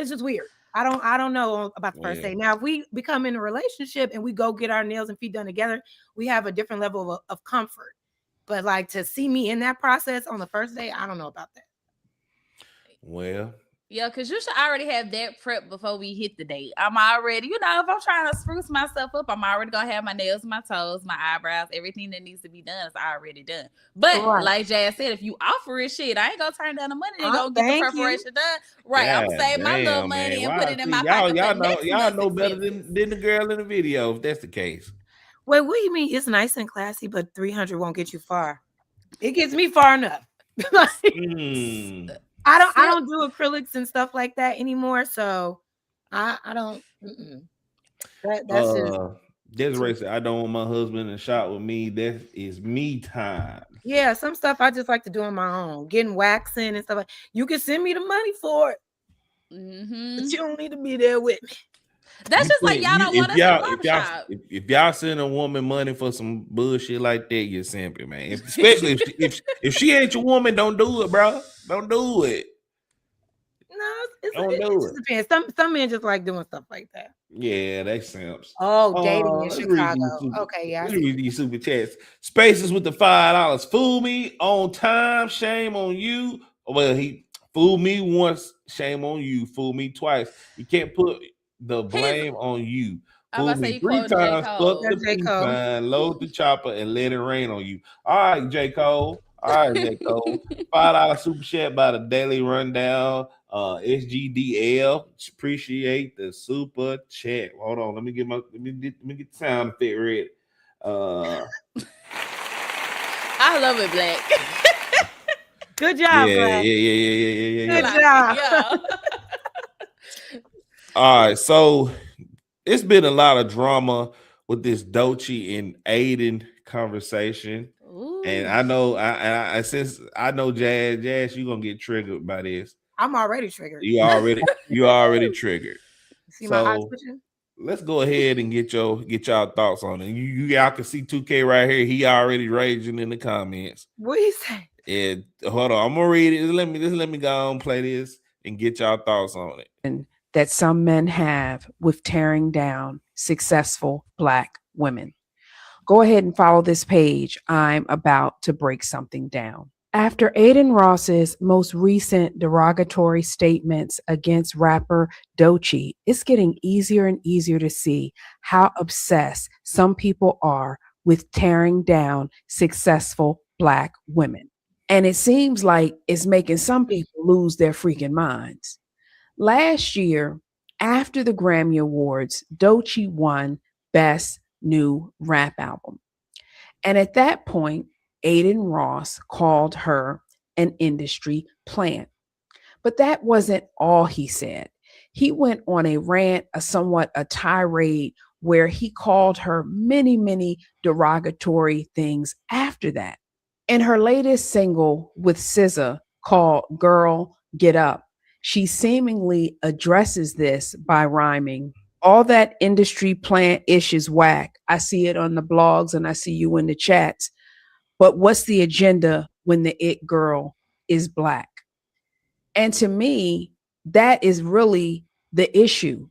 just weird. I don't know about the first date. Now, if we become in a relationship and we go get our nails and feet done together, we have a different level of comfort. But like to see me in that process on the first date, I don't know about that. Well, yeah, because you should already have that prep before we hit the date. I'm already, if I'm trying to spruce myself up, I'm already gonna have my nails, my toes, my eyebrows, everything that needs to be done is already done. But like Jazz said, if you offer it, shit, I ain't gonna turn down the money and go get the preparation done. Right, I'm gonna save my little money and put it in my pocket. Y'all know better than the girl in the video, if that's the case. Wait, what do you mean? It's nice and classy, but 300 won't get you far. It gets me far enough. I don't do acrylics and stuff like that anymore, so I don't. That's just. Desiree said, I don't want my husband in shop with me. That is me time. Yeah, some stuff I just like to do on my own, getting waxing and stuff. You can send me the money for it, but you don't need to be there with me. That's just like y'all don't want us to barbershop. If y'all send a woman money for some bullshit like that, you're simping, man. Especially if she ain't your woman, don't do it, bro. Don't do it. No, it just depends. Some men just like doing stuff like that. Yeah, they simps. Oh, dating in Chicago. Okay, yeah. Let me read these super chats. Spaces with the $5. Fool me on time, shame on you. Well, he fooled me once, shame on you. Fool me twice. You can't put the blame on you. Fool me 3 times, fuck the peace sign, load the chopper, and let it rain on you. All right, J. Cole. All right, J. Cole. $5 super chat by the Daily Rundown. SGDL. Appreciate the super chat. Hold on, let me get the sound effect ready. I love it, Black. Good job, Black. Yeah. Good job. Yeah. All right, so it's been a lot of drama with this Doechii and Aiden conversation. Ooh. And I know since I know Jazz, you're gonna get triggered by this. I'm already triggered. You already triggered. See my eyes switching? Let's go ahead and get y'all thoughts on it. Y'all can see 2K right here. He already raging in the comments. What you say? And hold on, I'm gonna read it. Let me go on play this and get y'all thoughts on it. And that some men have with tearing down successful Black women. Go ahead and follow this page. I'm about to break something down. After Aiden Ross's most recent derogatory statements against rapper Doechii, it's getting easier and easier to see how obsessed some people are with tearing down successful Black women. And it seems like it's making some people lose their freaking minds. Last year, after the Grammy Awards, Doechii won Best New Rap Album. And at that point, Aiden Ross called her an industry plant. But that wasn't all he said. He went on a rant, a tirade, where he called her many, many derogatory things after that. In her latest single with SZA called Girl Get Up, she seemingly addresses this by rhyming, all that industry plant ish is whack. I see it on the blogs and I see you in the chats. But what's the agenda when the it girl is Black? And to me, that is really the issue.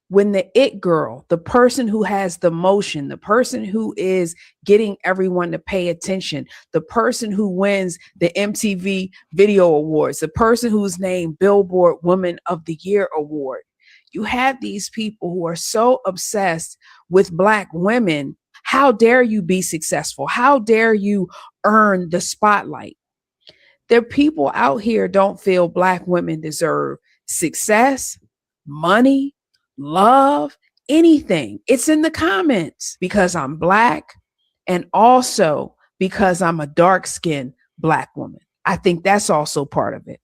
When the it girl, the person who has the motion, the person who is getting everyone to pay attention, the person who wins the MTV Video Awards, the person who's named Billboard Woman of the Year Award, you have these people who are so obsessed with Black women. How dare you be successful? How dare you earn the spotlight? There are people out here don't feel Black women deserve success, money, love, anything. It's in the comments because I'm Black and also because I'm a dark-skinned Black woman. I think that's also part of it.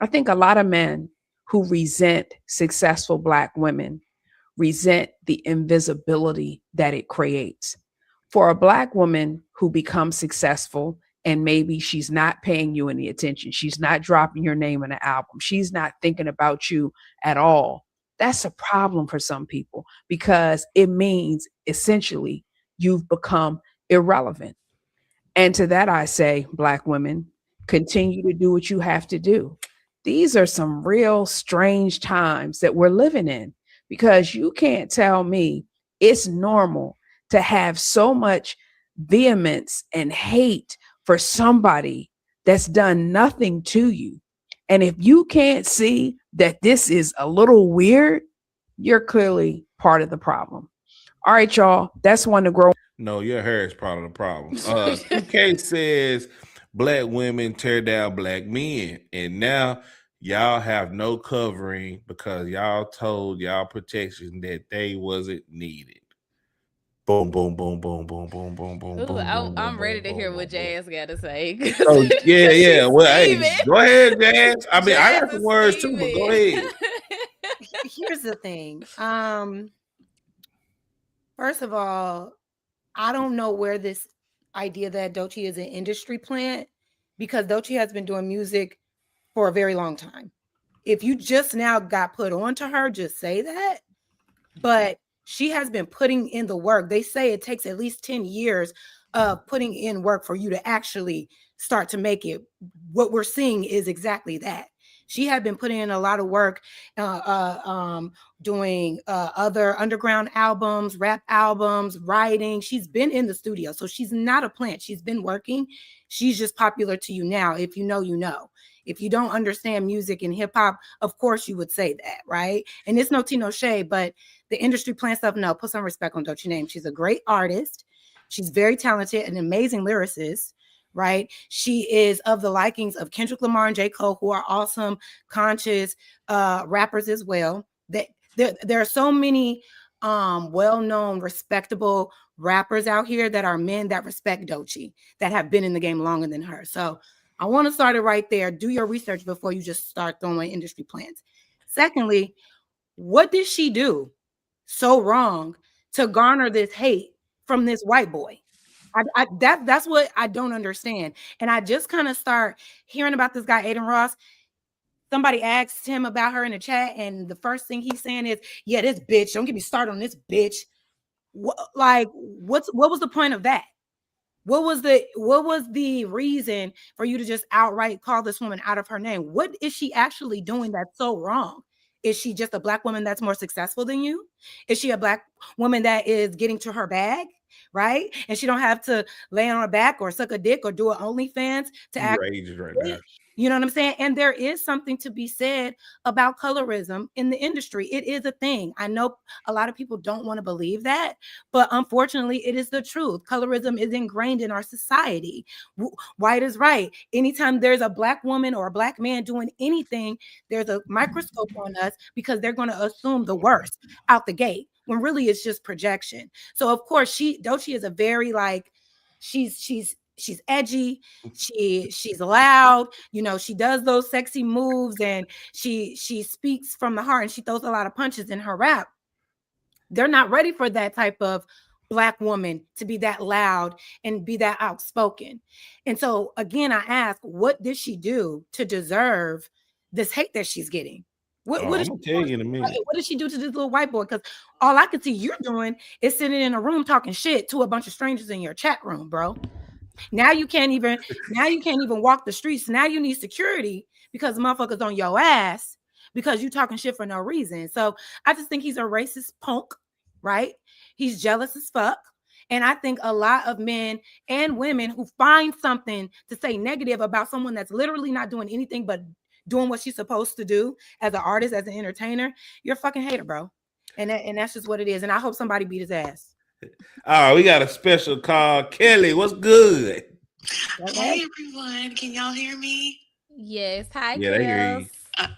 I think a lot of men who resent successful Black women resent the invisibility that it creates. For a Black woman who becomes successful and maybe she's not paying you any attention, she's not dropping your name in an album, she's not thinking about you at all, that's a problem for some people because it means essentially you've become irrelevant. And to that I say, Black women, continue to do what you have to do. These are some real strange times that we're living in because you can't tell me it's normal to have so much vehemence and hate for somebody that's done nothing to you. And if you can't see that this is a little weird, you're clearly part of the problem. All right, y'all, that's one to grow. No, your hair is part of the problem. 2K says Black women tear down Black men. And now y'all have no covering because y'all told y'all protection that they wasn't needed. Boom, boom, boom, boom, boom, boom, boom, boom, Ooh, boom. I'm ready to hear what Jazz got to say. Oh, yeah. Well, hey, steaming. go ahead, Jazz. I mean, I Jazz got some is words too, but go ahead. Here's the thing. First of all, I don't know where this idea that Doechii is an industry plant, because Doechii has been doing music for a very long time. If you just now got put onto her, just say that. But she has been putting in the work. They say it takes at least 10 years of putting in work for you to actually start to make it. What we're seeing is exactly that. She had been putting in a lot of work, doing other underground albums, rap albums, writing. She's been in the studio. So she's not a plant. She's been working. She's just popular to you now. If you know, you know. If you don't understand music and hip hop, of course you would say that, right? And it's no tea, no shade, but the industry plant stuff, no, put some respect on Doechii name. She's a great artist. She's very talented, an amazing lyricist, right? She is of the likings of Kendrick Lamar and J. Cole, who are awesome, conscious rappers as well. There are so many well-known, respectable rappers out here that are men that respect Doechii, that have been in the game longer than her. So I want to start it right there. Do your research before you just start throwing industry plants. Secondly, what did she do so wrong to garner this hate from this white boy? That's what I don't understand. And I just kind of start hearing about this guy, Aiden Ross. Somebody asked him about her in the chat, and the first thing he's saying is, yeah, this bitch, don't get me started on this bitch. What was the point of that? What was the reason for you to just outright call this woman out of her name? What is she actually doing that's so wrong? Is she just a Black woman that's more successful than you? Is she a Black woman that is getting to her bag, right? And she don't have to lay on her back or suck a dick or do an OnlyFans to act. Ages right now. You know what I'm saying? And there is something to be said about colorism in the industry. It is a thing. I know a lot of people don't want to believe that, but unfortunately, it is the truth. Colorism is ingrained in our society. White is right. Anytime there's a Black woman or a Black man doing anything, there's a microscope on us because they're going to assume the worst out the gate, when really it's just projection. So of course, Doechii is a very like, she's edgy, she's loud, you know, she does those sexy moves, and she speaks from the heart, and she throws a lot of punches in her rap. They're not ready for that type of Black woman to be that loud and be that outspoken. And so again, I ask, what did she do to deserve this hate that she's getting? What I'm gonna tell you in a minute. What did she do to this little white boy? Because all I can see you're doing is sitting in a room talking shit to a bunch of strangers in your chat room, bro. Now you can't even walk the streets. Now you need security because motherfuckers on your ass because you talking shit for no reason. So I just think he's a racist punk, right? He's jealous as fuck. And I think a lot of men and women who find something to say negative about someone that's literally not doing anything but doing what she's supposed to do as an artist, as an entertainer, you're a fucking hater, bro. And that's just what it is. And I hope somebody beat his ass. All right, we got a special call. Kelly, what's good? Hey everyone, can y'all hear me? Yes. Hi, Yeah, they hear you.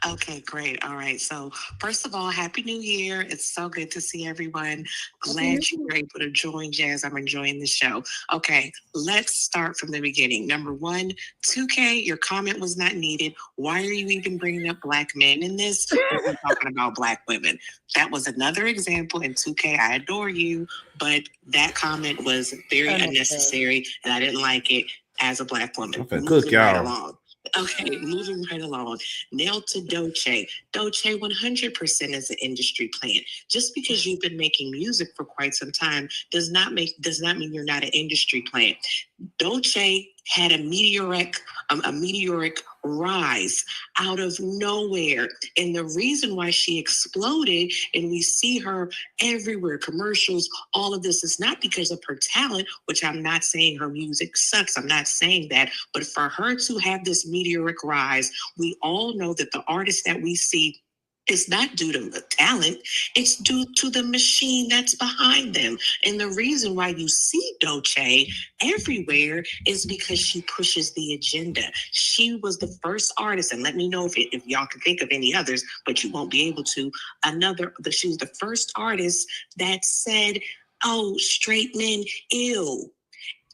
Okay, great. All right. So first of all, Happy New Year. It's so good to see everyone. Glad you were able to join, Jazz. I'm enjoying the show. Okay, let's start from the beginning. Number one, 2K, your comment was not needed. Why are you even bringing up Black men in this? We're talking about Black women. That was another example. And 2K, I adore you, but that comment was very unnecessary, and I didn't like it as a Black woman. Okay, cook y'all. Along. Okay, moving right along. Now to Doechii. Doechii 100% is an industry plant. Just because you've been making music for quite some time does not mean you're not an industry plant. Doechii had a meteoric rise out of nowhere. And the reason why she exploded, and we see her everywhere, commercials, all of this, is not because of her talent, which I'm not saying her music sucks. I'm not saying that. But for her to have this meteoric rise, we all know that the artists that we see, it's not due to the talent, it's due to the machine that's behind them. And the reason why you see Doechii everywhere is because she pushes the agenda. She was the first artist, and let me know if y'all can think of any others, but you won't be able to. She was the first artist that said, oh, straight men, ew.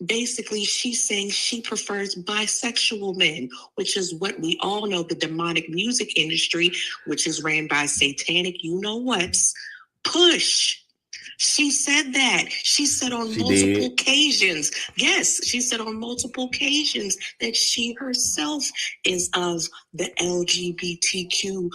Basically, she's saying she prefers bisexual men, which is what we all know, the demonic music industry, which is ran by satanic you-know-whats, push. She said that. She said on multiple occasions. Yes, she said on multiple occasions that she herself is of the LGBTQIA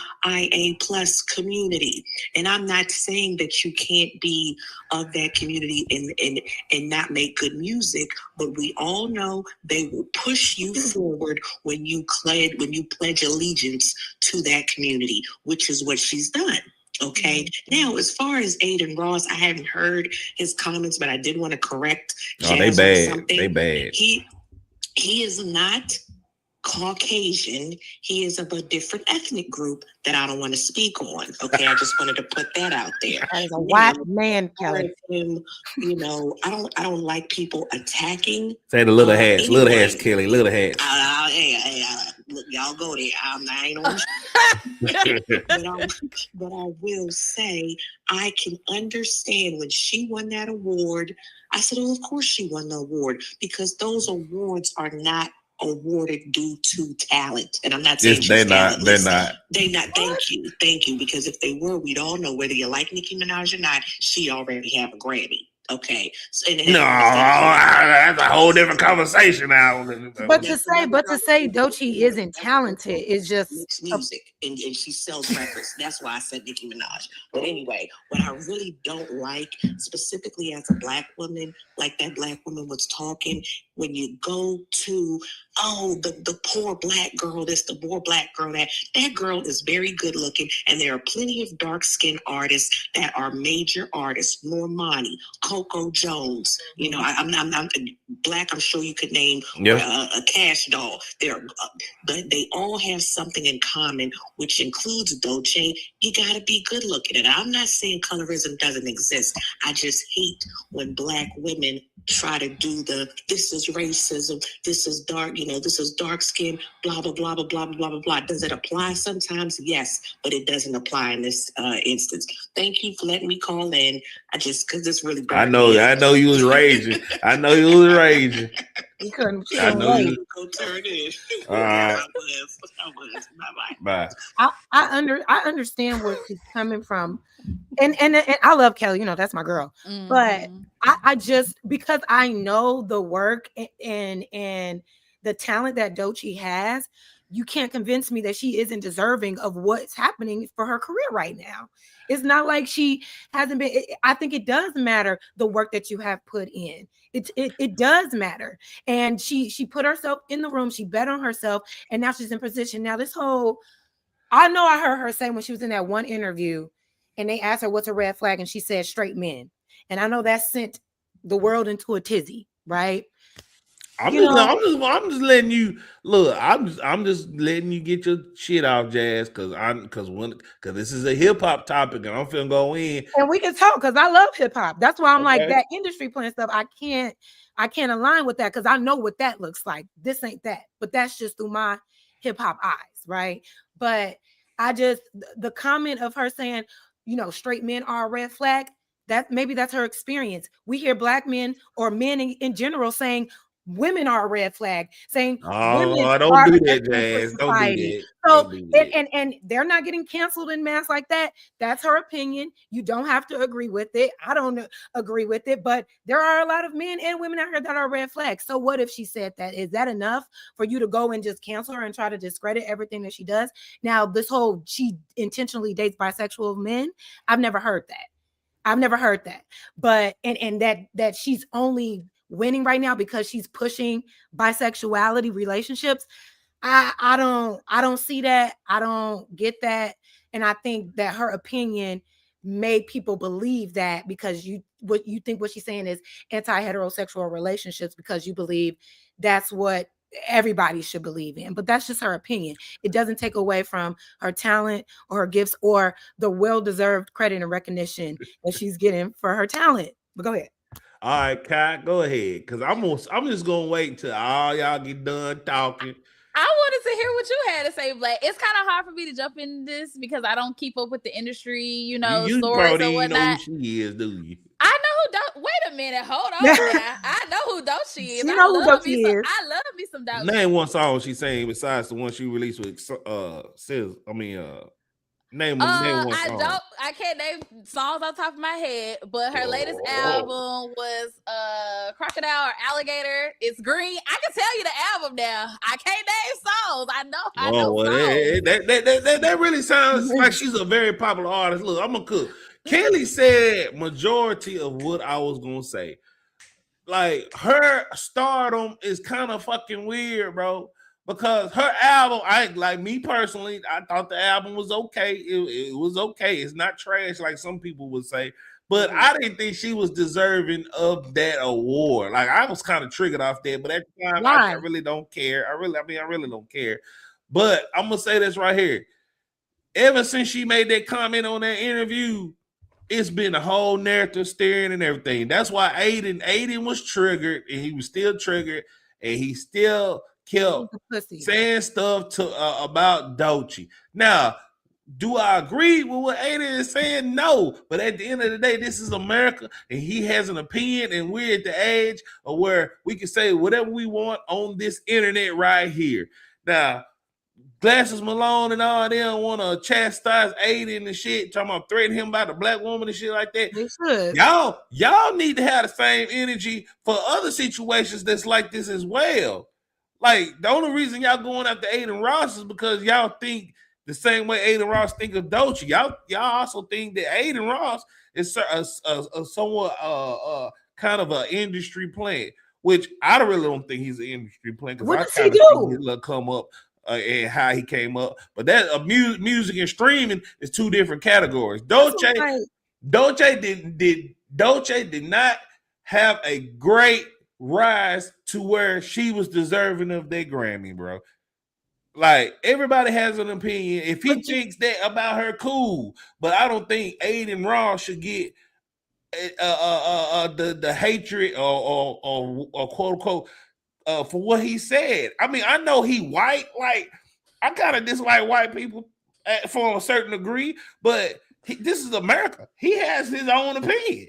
plus community. And I'm not saying that you can't be of that community and not make good music, but we all know they will push you forward when you pledge allegiance to that community, which is what she's done. Okay. Now, as far as Aiden Ross, I haven't heard his comments, but I did want to correct. Oh, they bad. They bad. He is not Caucasian. He is of a different ethnic group that I don't want to speak on. Okay, I just wanted to put that out there. As a white man, Kelly. I don't like people attacking. Say the little hats, Kelly, little hats. Look, y'all go there. I ain't on. But I will say, I can understand when she won that award. I said, oh, of course she won the award, because those awards are not awarded due to talent. And I'm not saying they're not. Thank you. Because if they were, we'd all know, whether you like Nicki Minaj or not, she already have a Grammy. Okay. So, No, that's a whole different conversation now. But to say Doechii isn't talented is just makes music and she sells records. That's why I said Nicki Minaj. But anyway, what I really don't like, specifically as a Black woman, like that Black woman was talking, when you go to, the poor Black girl, the poor Black girl, that girl is very good looking, and there are plenty of dark-skinned artists that are major artists. Normani, Coco Jones, you know, I'm Black. I'm sure you could name a Cash Doll. But they all have something in common, which includes Doechii. You got to be good looking. And I'm not saying colorism doesn't exist. I just hate when Black women try to do this is racism, this is dark, this is dark skin, blah, blah, blah, blah, blah, blah, blah, blah. Does it apply sometimes? Yes, but it doesn't apply in this instance. Thank you for letting me call in. Because this really I know you was raging. I know you was raging. You couldn't wait. Go turn in. I was. Bye. I understand where she's coming from. And I love Kelly, that's my girl. Mm-hmm. But I just, because I know the work and the talent that Doechii has, you can't convince me that she isn't deserving of what's happening for her career right now. It's not like she hasn't been. I think it does matter the work that you have put in. It does matter. And she put herself in the room. She bet on herself, and now she's in position. Now I know I heard her say when she was in that one interview, and they asked her what's a red flag, and she said straight men. And I know that sent the world into a tizzy, right? I'm just letting you look. I'm just letting you get your shit off, Jazz, because this is a hip hop topic, and I'm finna go in. And we can talk because I love hip hop. That's why I'm like that industry playing stuff. I can't align with that because I know what that looks like. This ain't that, but that's just through my hip hop eyes, right? But the comment of her saying, straight men are a red flag. That maybe that's her experience. We hear Black men or men in general saying women are a red flag, saying women don't do that, Jazz. Don't do that. So and they're not getting canceled in mass like that. That's her opinion. You don't have to agree with it. I don't agree with it, but there are a lot of men and women out here that are red flags. So what if she said that? Is that enough for you to go and just cancel her and try to discredit everything that she does? Now, this whole she intentionally dates bisexual men, I've never heard that. But and that she's only winning right now because she's pushing bisexuality relationships. I don't see that. I don't get that. And I think that her opinion made people believe that because what she's saying is anti-heterosexual relationships because you believe that's what everybody should believe in. But that's just her opinion. It doesn't take away from her talent or her gifts or the well-deserved credit and recognition that she's getting for her talent. But go ahead. All right, Kat, go ahead. Because I'm just gonna wait till all y'all get done talking. I wanted to hear what you had to say, Black. It's kind of hard for me to jump in this because I don't keep up with the industry, you stories and whatnot. Know who she is, do you? I know who wait a minute, hold on now. I know who Doechii is. You know who Doechii is. I love me some Doechii. Name one song she sang besides the one she released with SZA. Name one song. I can't name songs on top of my head, but her latest album was Crocodile or Alligator. It's green. I can tell you the album now. I can't name songs. I know songs. That really sounds like she's a very popular artist. Look, I'm gonna cook. Kelly said majority of what I was gonna say. Like her stardom is kind of fucking weird, bro. Because her album, me personally, I thought the album was okay. It was okay. It's not trash like some people would say. But I didn't think she was deserving of that award. Like I was kind of triggered off that, but at the time, I really don't care. I really don't care. But I'm gonna say this right here. Ever since she made that comment on that interview, it's been a whole narrative steering and everything. That's why Aiden was triggered, and he was still triggered, and he still kept saying stuff about Doechii. Now, do I agree with what Aiden is saying? No. But at the end of the day, this is America, and he has an opinion, and we're at the age of where we can say whatever we want on this internet right here. Now, Glasses Malone and all them want to chastise Aiden and shit, talking about threatening him about the black woman and shit like that. They should. Y'all need to have the same energy for other situations that's like this as well. Like, the only reason y'all going after Aiden Ross is because y'all think the same way Aiden Ross think of Doechii. Y'all also think that Aiden Ross is a somewhat kind of an industry plant, which I really don't think he's an industry plant, because I kind of think he'll come up and how he came up. But that music and streaming is two different categories. Doechii did not have a great rise to where she was deserving of their Grammy, bro. Like, everybody has an opinion. If he thinks that about her, cool. But I don't think Aiden Ross should get the hatred or quote unquote for what he said. I mean, I know he white. Like, I kind of dislike white people for a certain degree, but this is America. He has his own opinion.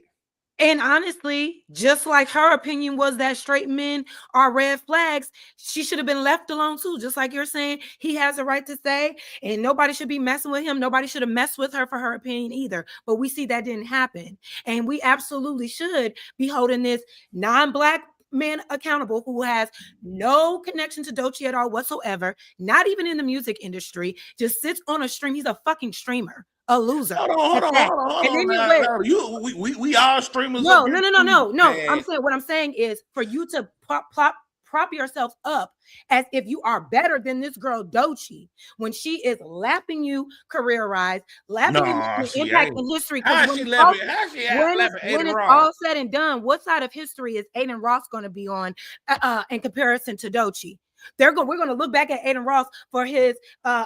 And honestly, just like her opinion was that straight men are red flags, she should have been left alone too. Just like you're saying, he has a right to say, and nobody should be messing with him. Nobody should have messed with her for her opinion either. But we see that didn't happen. And we absolutely should be holding this non-black man accountable who has no connection to Doechii at all whatsoever, not even in the music industry, just sits on a stream. He's a fucking streamer. A loser. Hold on. We all streamers. No. I'm saying, what I'm saying is for you to prop yourself up as if you are better than this girl Doechii when she is lapping you career-wise, lapping you impact in history. When it's all said and done, what side of history is Aiden Ross going to be on in comparison to Doechii? We're going to look back at Aiden Ross for his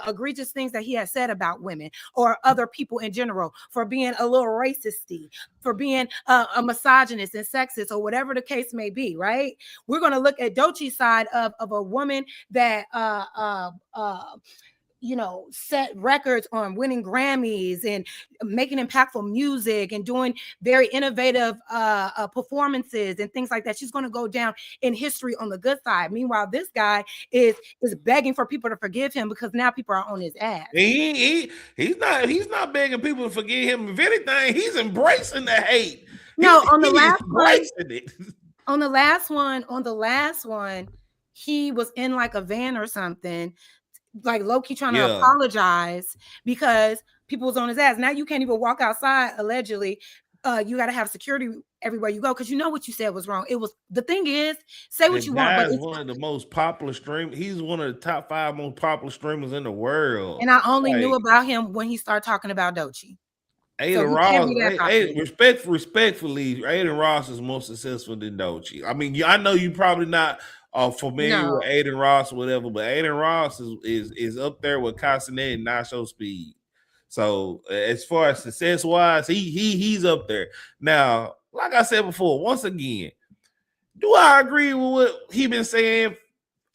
egregious things that he has said about women or other people in general, for being a little racisty, for being a misogynist and sexist, or whatever the case may be, right? We're going to look at Doechii's side of a woman that set records on winning Grammys and making impactful music and doing very innovative performances and things like that. She's going to go down in history on the good side. Meanwhile, this guy is begging for people to forgive him because now people are on his ass. He's not begging people to forgive him. If anything, he's embracing the hate. On the last one, he was in like a van or something, like low-key trying to apologize because people was on his ass. Now you can't even walk outside, allegedly. You got to have security everywhere you go because you know what you said was wrong. The thing is, say what you want, but he's one of the most popular streamers. He's one of the top 5 most popular streamers in the world. And I only knew about him when he started talking about Doechii. Aiden Ross, respectfully, Aiden Ross is more successful than Doechii. I mean, I know you probably not familiar with Aiden Ross or whatever, but Aiden Ross is up there with Castanet and Nacho Speed. So as far as success wise, he's up there. Now, like I said before, once again, do I agree with what he been saying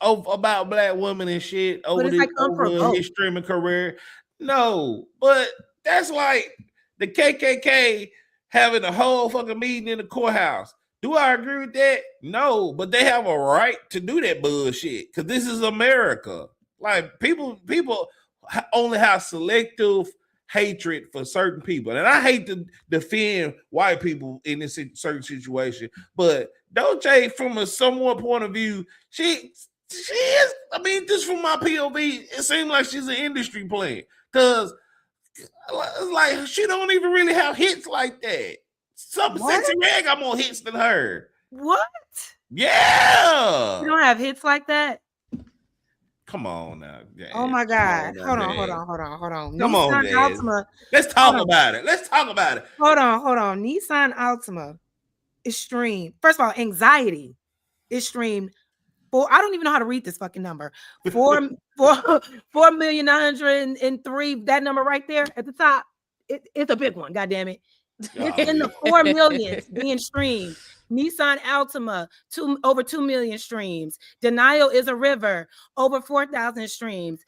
about black women and shit over his streaming career? No, but that's like the KKK having a whole fucking meeting in the courthouse. Do I agree with that? No, but they have a right to do that bullshit because this is America. Like, people only have selective hatred for certain people, and I hate to defend white people in this certain situation, but Doechii, from a somewhat point of view, she is. I mean, just from my POV, it seems like she's an industry plant because it's like she don't even really have hits like that. Sexy Red got more hits than her. What? Yeah. You don't have hits like that? Come on now. Yeah. Oh my God. Hold on. Come on, Altima. Let's talk about it. Hold on. Nissan Altima is streamed. First of all, Anxiety is streamed for, I don't even know how to read this fucking number. 4,903,000. That number right there at the top. It's a big one. God damn it. It's in the 4 millions being streamed. Nissan Altima, over 2 million streams. Denial is a River, over 4,000 streams.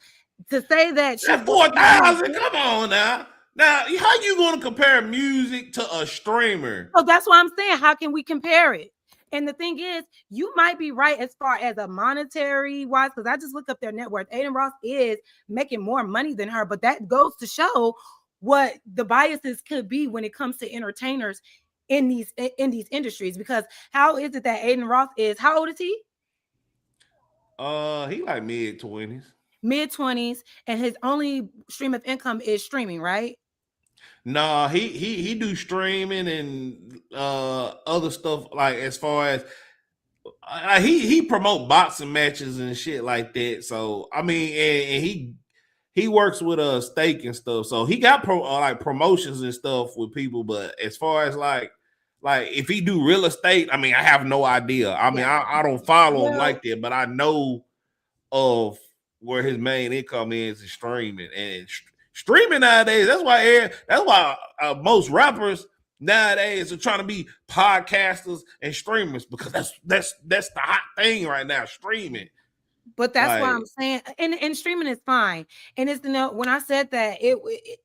To say that 4,000, come on now. Now, how you going to compare music to a streamer? So that's why I'm saying, how can we compare it? And the thing is, you might be right as far as a monetary wise, because I just looked up their net worth. Aiden Ross is making more money than her, but that goes to show what the biases could be when it comes to entertainers in these industries. Because how is it that Aiden Ross is, how old is he? He like mid-20s. Mid-20s, and his only stream of income is streaming, right? Nah, he do streaming and other stuff, like as far as he promote boxing matches and shit like that. So I mean, and he works with a steak and stuff. So he got like promotions and stuff with people. But as far as like if he do real estate, I mean, I have no idea. I mean, I don't follow him like that, but I know of where his main income is streaming. And streaming nowadays, that's why most rappers nowadays are trying to be podcasters and streamers, because that's the hot thing right now, streaming. But that's why I'm saying, and streaming is fine. And it's when I said that,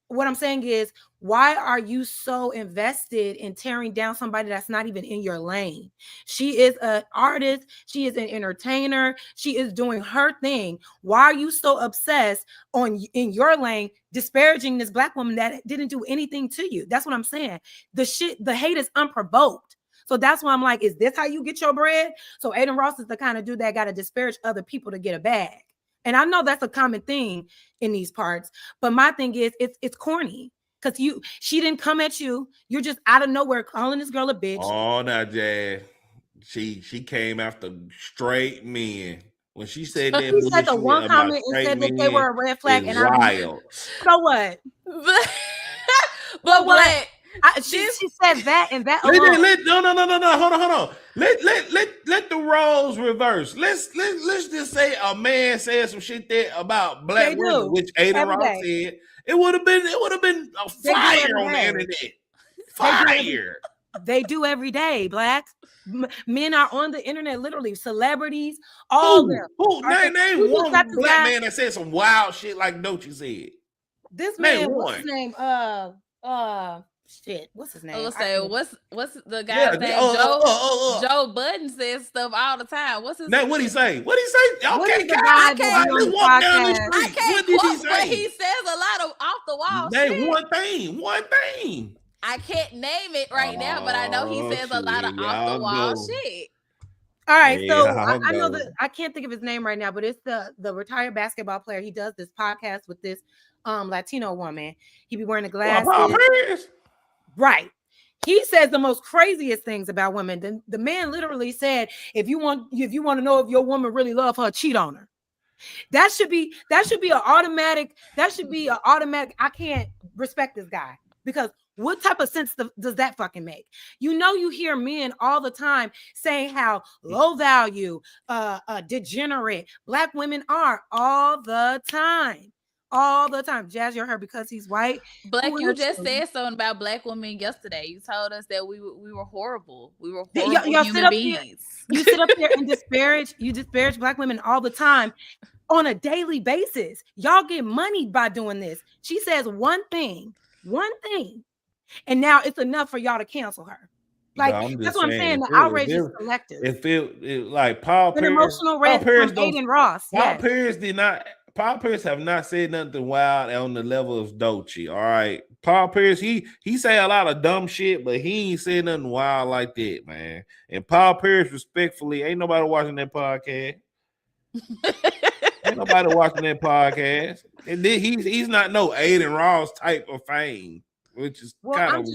what I'm saying is, why are you so invested in tearing down somebody that's not even in your lane? She is an artist. She is an entertainer. She is doing her thing. Why are you so obsessed in your lane, disparaging this Black woman that didn't do anything to you? That's what I'm saying. The hate is unprovoked. So that's why I'm like, is this how you get your bread? So Aiden Ross is the kind of dude that got to disparage other people to get a bag. And I know that's a common thing in these parts, but my thing is, it's corny, because she didn't come at you. You're just out of nowhere calling this girl a bitch. Oh, now, Jazz, she came after straight men. When she said that, she said the one comment and said that they were a red flag, and wild. So what? But what? She said that, and that. No. Hold on. Let the roles reverse. Let's just say a man said some shit there about Black women, which Aiden Ross said. It would have been a fire on the internet. Fire. They do every day. Black men are on the internet, literally celebrities. All them. Name one Black man that said some wild shit like Doechii said. This man, what's his name? Shit, what's his name? I was saying, what's the guy's name? Joe Budden says stuff all the time. What's his name? What he say? What he say? Okay, I can't walk down the street. What did he say? But he says a lot of off the wall shit. Name one thing. I can't name it right now, but I know he says a lot of off the wall shit. All right, so I know that I can't think of his name right now, but it's the retired basketball player. He does this podcast with this Latino woman. He be wearing the glasses. Right. He says the most craziest things about women. The man literally said, if you want to know if your woman really love her, cheat on her. That should be an automatic. I can't respect this guy, because what type of sense does that fucking make? You hear men all the time saying how low value, degenerate Black women are all the time. All the time. Jazz, you're her because he's white. Black, you just said something about Black women yesterday. You told us that we were horrible. We were horrible human beings. You sit up here and disparage Black women all the time on a daily basis. Y'all get money by doing this. She says one thing, and now it's enough for y'all to cancel her. Like, that's what I'm saying. The outrage is selective. It like Paul Pierce, emotional red from Aiden Ross. Paul Pierce have not said nothing wild on the level of Doechii. All right, Paul Pierce, he say a lot of dumb shit, but he ain't said nothing wild like that, man. And Paul Pierce, respectfully, ain't nobody watching that podcast. Ain't nobody watching that podcast. And then he's not no Aiden Ross type of fame, which is kind of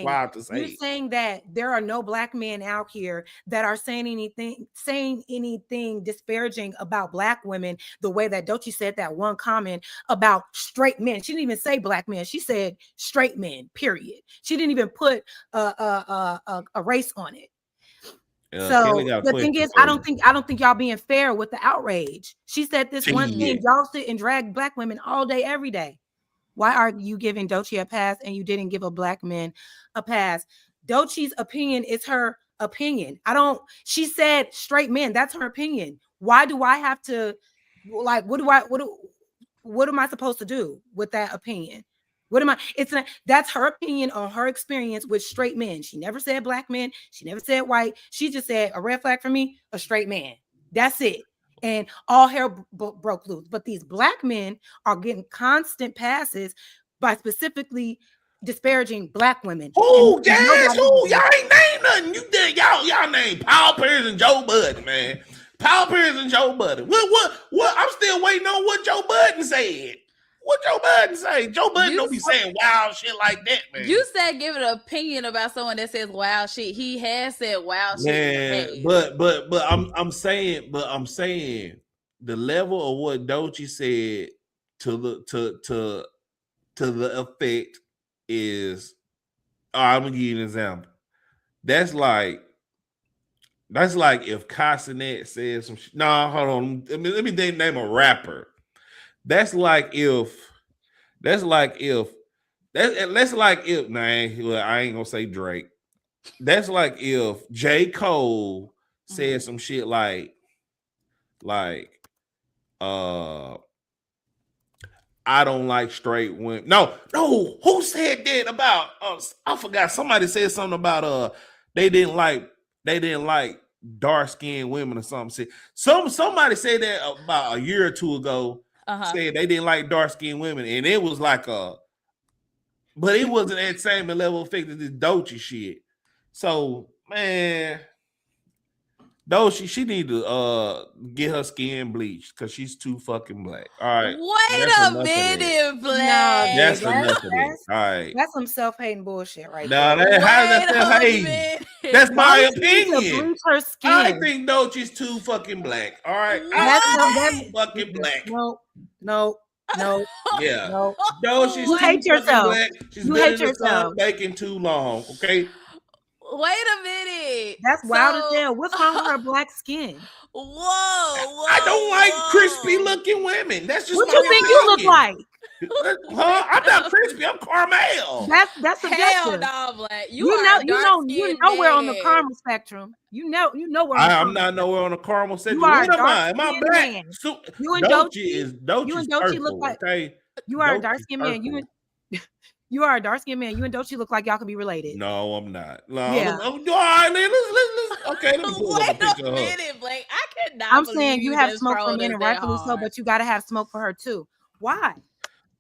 wild to say. You're saying that there are no Black men out here that are saying anything disparaging about Black women, the way that Doechii said that one comment about straight men. She didn't even say Black men. She said straight men, period. She didn't even put a race on it. So the thing is, I don't think y'all being fair with the outrage. She said this one thing. Y'all sit and drag Black women all day, every day. Why are you giving Doechii a pass and you didn't give a Black man a pass? Doechii's opinion is her opinion. She said straight men. That's her opinion. Why do I have to, like, what am I supposed to do with that opinion? What am I? It's not, that's her opinion on her experience with straight men. She never said black men. She never said white. She just said a red flag for me, a straight man. That's it. And all hell broke loose. But these black men are getting constant passes by specifically disparaging black women. Oh, yes, who? Y'all ain't named nothing. You did y'all named Paul Pierce and Joe Budden, man. Paul Pierce and Joe Budden. What? I'm still waiting on what Joe Budden said. What Joe Budden say? Joe Budden don't be saying wild shit like that, man. You said give an opinion about someone that says wild shit. He has said wild shit. But I'm saying the level of what Doechii said to the effect is. I'm gonna give you an example. That's like if Cassinet said some shit. No, hold on. Let me name a rapper. That's like if nah, I ain't gonna say Drake. That's like if J. Cole said some shit like I don't like straight women. No, who said that about I forgot. Somebody said something about they didn't like dark-skinned women or something. Somebody said that about a year or two ago. Said they didn't like dark-skinned women, and it was like but it wasn't that same level of effect as this Doechii shit. So, man, Doechii, she need to get her skin bleached because she's too fucking black. All right. Wait a minute, Black. That's enough of it. All right. That's some self-hating bullshit right there. How is that self-hating? That's my opinion. I think Doechii's too fucking black. All right. That's fucking black. No. Yeah. No. Doechii's you hate yourself. Black. She's you been hate in the yourself. sun baking too long. Okay. Wait a minute. That's wild as hell. What's wrong with her black skin? Whoa. I don't like crispy looking women. That's just what you think you look like. I'm not crispy. I'm caramel. That's subjective. Hell no, Black. You know we're on the caramel spectrum. You know where I'm not nowhere on the caramel spectrum. What am I? Am I black? You and Doechii look like. Okay. You are a dark skinned man. You are a dark skinned man. You and Doechii look like y'all could be related. No, I'm not. No, yeah. All right, let's okay. Let me pull up a picture of her. Wait a minute, Blake. I could not. I'm saying you have smoke for men, and rightfully so, but you got to have smoke for her too. Why?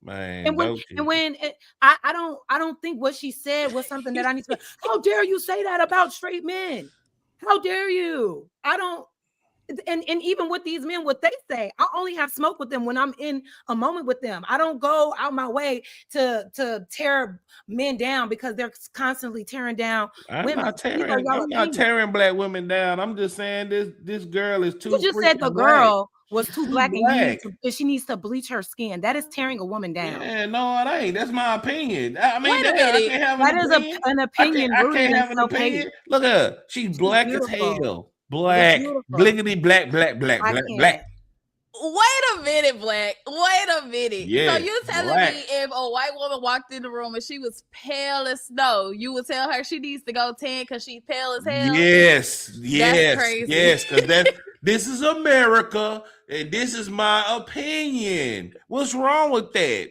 Man, and when I don't think what she said was something that I need to. How dare you say that about straight men? How dare you? I don't. And even with these men, what they say, I only have smoke with them when I'm in a moment with them. I don't go out my way to tear men down because they're constantly tearing down women. I'm not tearing black women down. I'm just saying this girl is too. You just said the girl was too black and she needs to bleach her skin. That is tearing a woman down. Yeah, no, it ain't. That's my opinion. I mean, that is an opinion. I can't have an opinion. Look at her. She's black as hell. Black, bliggity, black. Wait a minute, Black. Wait a minute. Yeah, so you're telling me if a white woman walked in the room and she was pale as snow, you would tell her she needs to go tan because she's pale as hell? Yes. That's crazy. Yes, because this is America, and this is my opinion. What's wrong with that?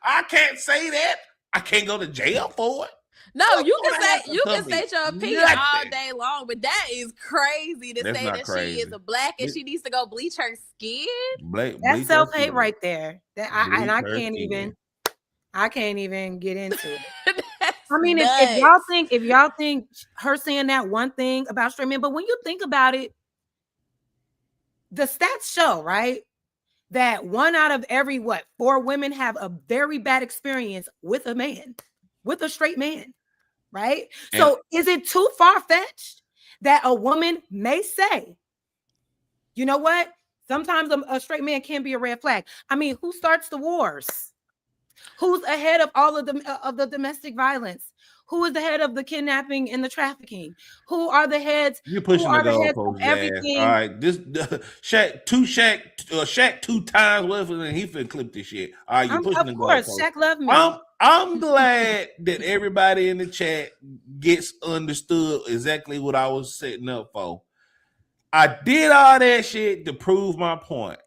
I can't say that. I can't go to jail for it. No, you can state your opinion all day long, but that is crazy to say that she is a black and she needs to go bleach her skin. That's self-hate right there. I can't even get into it. I mean, if y'all think her saying that one thing about straight men, but when you think about it, the stats show, right, that 1 out of every 4 women have a very bad experience with a man, with a straight man. Right? So is it too far-fetched that a woman may say, you know what? Sometimes a straight man can be a red flag. I mean, who starts the wars? Who's ahead of all of the domestic violence? Who is the head of the kidnapping and the trafficking? Who are the heads? You're pushing the goalpost, everything. All right, this Shaq 2 times whatever, and he finna clip this shit. All right, you pushing the goalpost. Of course, Shaq loved me. I'm glad that everybody in the chat gets understood exactly what I was setting up for. I did all that shit to prove my point.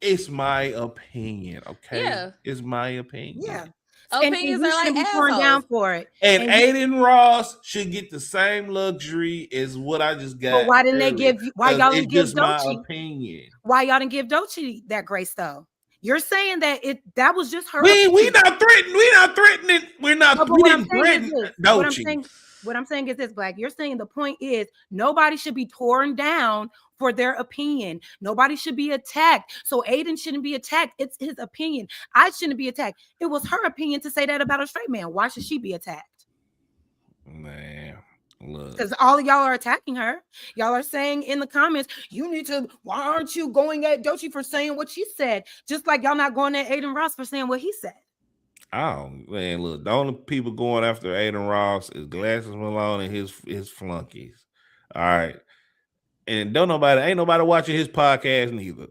It's my opinion, okay? Yeah. It's my opinion. Yeah. Opinions we are like shouldn't be torn down assholes. for it. And Aiden Ross should get the same luxury as what I just got. But why didn't they earlier, give you? Why y'all it's didn't give just my Doechii? opinion. Why y'all didn't give Doechii that grace though? You're saying that that was just her. We not threatening. We not threatening. We're not. No, but we what I'm didn't saying threaten is this. Doechii. What I'm saying is this, Black. You're saying the point is nobody should be torn down for their opinion. Nobody should be attacked. So Aiden shouldn't be attacked. It's his opinion. I shouldn't be attacked. It was her opinion to say that about a straight man. Why should she be attacked? Man, look. Because all of y'all are attacking her. Y'all are saying in the comments, why aren't you going at Doechii for saying what she said? Just like y'all not going at Aiden Ross for saying what he said. Oh man, look, the only people going after Aiden Ross is Glasses Malone and his flunkies. All right. And ain't nobody watching his podcast neither.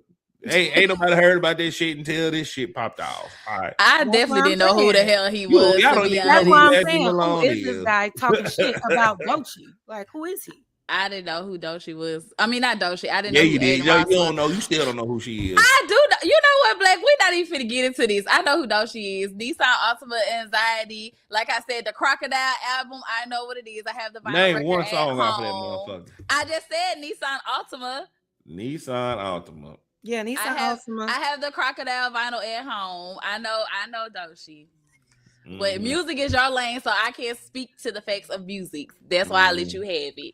Ain't nobody heard about this shit until this shit popped off. All right. I definitely didn't know who the hell he was. Y'all don't even know That's who why I'm Glasses saying, Malone who is this guy talking shit about Doechii? Like, who is he? I didn't know who Doechii was. I mean, not Doechii. I didn't Yeah, know who you did. Aiden You Ross don't was. know. You still don't know who she is. I do know. You know what, Black? We're not even finna get into this. I know who Doechii is. Nissan Ultima Anxiety. Like I said, the Crocodile album, I know what it is. I have the vinyl Name record one at song off of that home. motherfucker. I just said Nissan Ultima. Nissan Ultima. Yeah, Nissan Ultima. I have the Crocodile vinyl at home. I know Doechii. But music is your lane, so I can't speak to the facts of music. That's why I let you have it.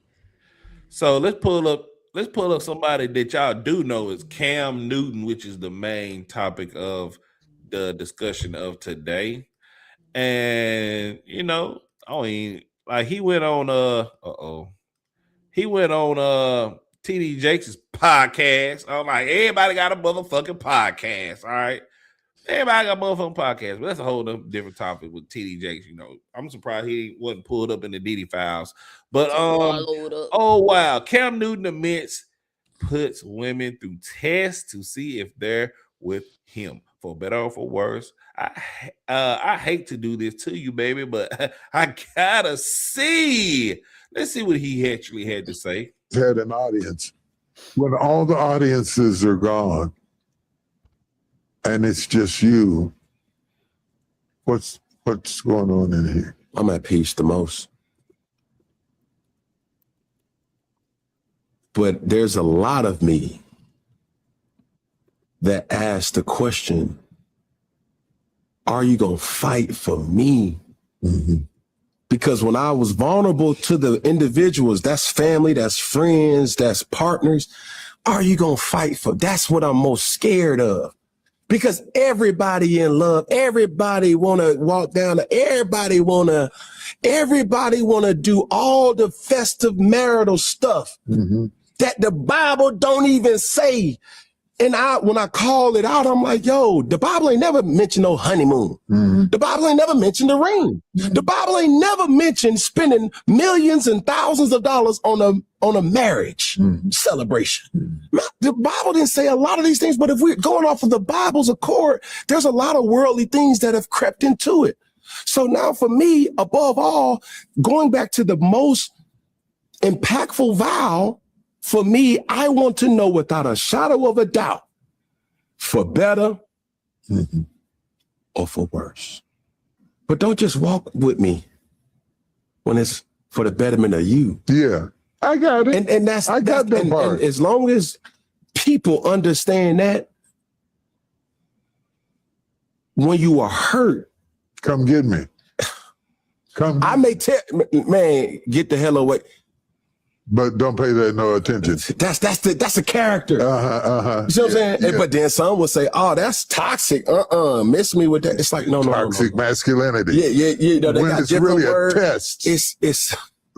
So let's pull up somebody that y'all do know is Cam Newton, which is the main topic of the discussion of today. And he went on TD Jakes' podcast. I'm like, everybody got a motherfucking podcast, all right? Everybody got a motherfucking podcast, but that's a whole different topic with TD Jakes. I'm surprised he wasn't pulled up in the Diddy files. But oh wow, Cam Newton admits puts women through tests to see if they're with him, for better or for worse. I hate to do this to you, baby, but I gotta see. Let's see what he actually had to say. Had an audience. When all the audiences are gone and it's just you, what's going on in here? I'm at peace the most. But there's a lot of me that ask the question, are you going to fight for me? Mm-hmm. Because when I was vulnerable to the individuals, that's family, that's friends, that's partners, are you going to fight for? That's what I'm most scared of. Because everybody in love, everybody want to walk down, everybody want to do all the festive marital stuff that the Bible don't even say. And when I call it out, I'm like, yo, the Bible ain't never mentioned no honeymoon. The Bible ain't never mentioned the ring. The Bible ain't never mentioned spending millions and thousands of dollars on a marriage celebration. The Bible didn't say a lot of these things, but if we're going off of the Bible's accord, there's a lot of worldly things that have crept into it. So now for me, above all, going back to the most impactful vow, for me, I want to know without a shadow of a doubt, for better or for worse. But don't just walk with me when it's for the betterment of you. Yeah, I got it. And I got that part. And as long as people understand that, when you are hurt, come get me. I may tell, man, get the hell away. But don't pay that no attention. That's a character. You know what I'm saying? Yeah. But then some will say, "Oh, that's toxic." Miss me with that. It's like no. Toxic masculinity. Yeah. No, when it's really words. A test. It's.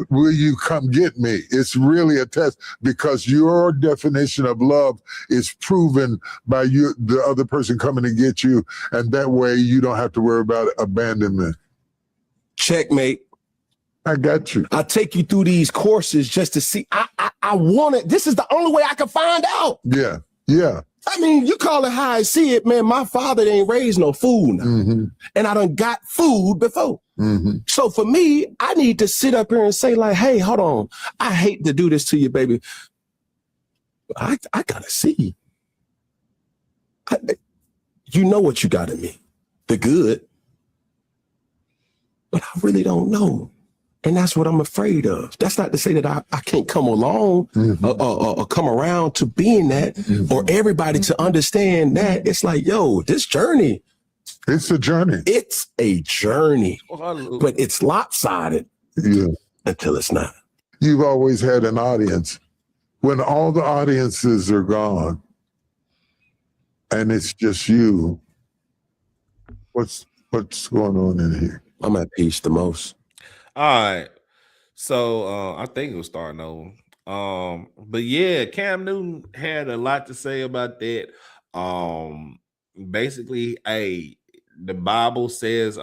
Will you come get me? It's really a test because your definition of love is proven by the other person coming to get you, and that way you don't have to worry about abandonment. Checkmate. I got you. I take you through these courses just to see. I want it. This is the only way I can find out. Yeah. I mean, you call it how I see it, man. My father ain't raised no fool now. And I done got food before. So for me, I need to sit up here and say like, hey, hold on. I hate to do this to you, baby. I gotta see. You know what you got in me, the good, but I really don't know. And that's what I'm afraid of. That's not to say that I can't come along or come around to being that or everybody to understand that. It's like, yo, this journey. It's a journey. It's a journey, but it's lopsided until it's not. You've always had an audience. When all the audiences are gone and it's just you, what's going on in here? I'm at peace the most. All right. So I think it was starting over. But yeah, Cam Newton had a lot to say about that. Basically, the Bible says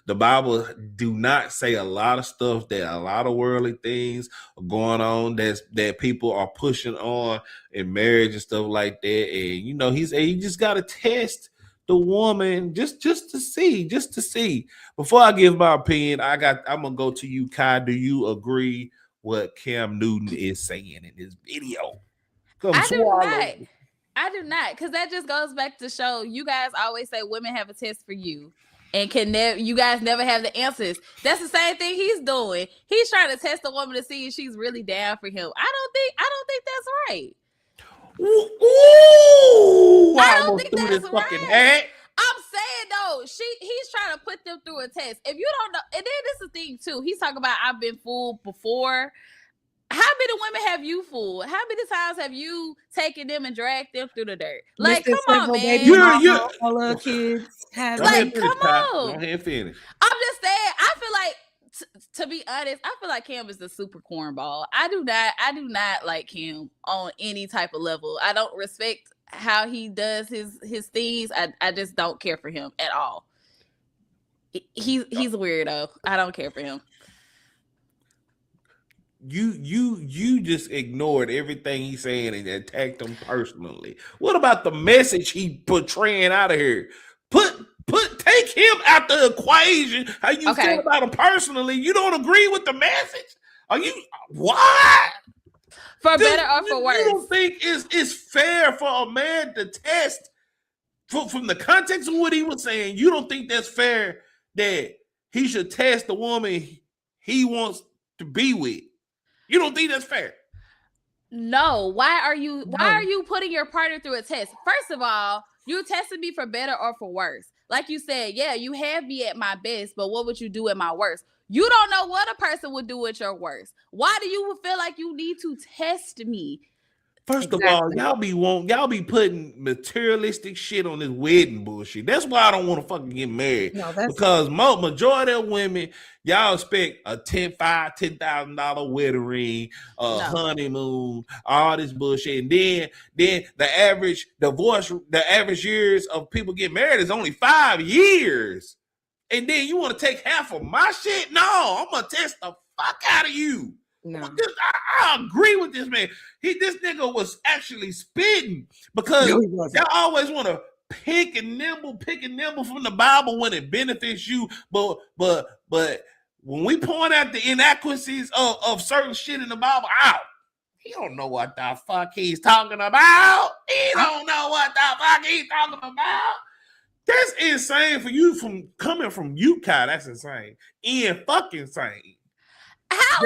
the Bible do not say a lot of stuff, that a lot of worldly things are going on that people are pushing on in marriage and stuff like that. And you know, he just got to test the woman just to see. Before I give my opinion, I'm gonna go to you, Kai. Do you agree what Cam Newton is saying in this video? I do not, because that just goes back to show you guys always say women have a test for you, and you guys never have the answers. That's the same thing he's doing. He's trying to test a woman to see if she's really down for him. I don't think that's right. Ooh, I don't think that's fucking hat. I'm saying though, he's trying to put them through a test. If you don't know, and then this is the thing too. He's talking about I've been fooled before. How many women have you fooled? How many times have you taken them and dragged them through the dirt? Like, come on, man. You're all the kids have. Like, come on. Go ahead and finish. I'm just saying. I feel like. To be honest, I feel like Cam is the super cornball. I do not like him on any type of level. I don't respect how he does his things. I just don't care for him at all. He's a weirdo. I don't care for him. You just ignored everything he's saying and attacked him personally. What about the message he portraying out of here? Take him out the equation. How you feel about him personally? You don't agree with the message? Are you what? For better or for worse? You don't think it's fair for a man to test from the context of what he was saying? You don't think that's fair that he should test the woman he wants to be with? You don't think that's fair? No. Why are you putting your partner through a test? First of all, you tested me for better or for worse. Like you said, yeah, you have me at my best, but what would you do at my worst? You don't know what a person would do at your worst. Why do you feel like you need to test me? First of all, y'all be putting materialistic shit on this wedding bullshit. That's why I don't want to fucking get married. Because majority of women, y'all expect a $10,000 wedding ring, honeymoon, all this bullshit. And then the average years of people get married is only 5 years. And then you want to take half of my shit? No, I'm gonna test the fuck out of you. No. I agree with this man. This nigga was actually spitting because y'all always want to pick and nibble from the Bible when it benefits you. But when we point out the inadequacies of certain shit in the Bible, he don't know what the fuck he's talking about. He don't know what the fuck he's talking about. That's insane for you coming from you, Kai. That's insane. Fucking insane. How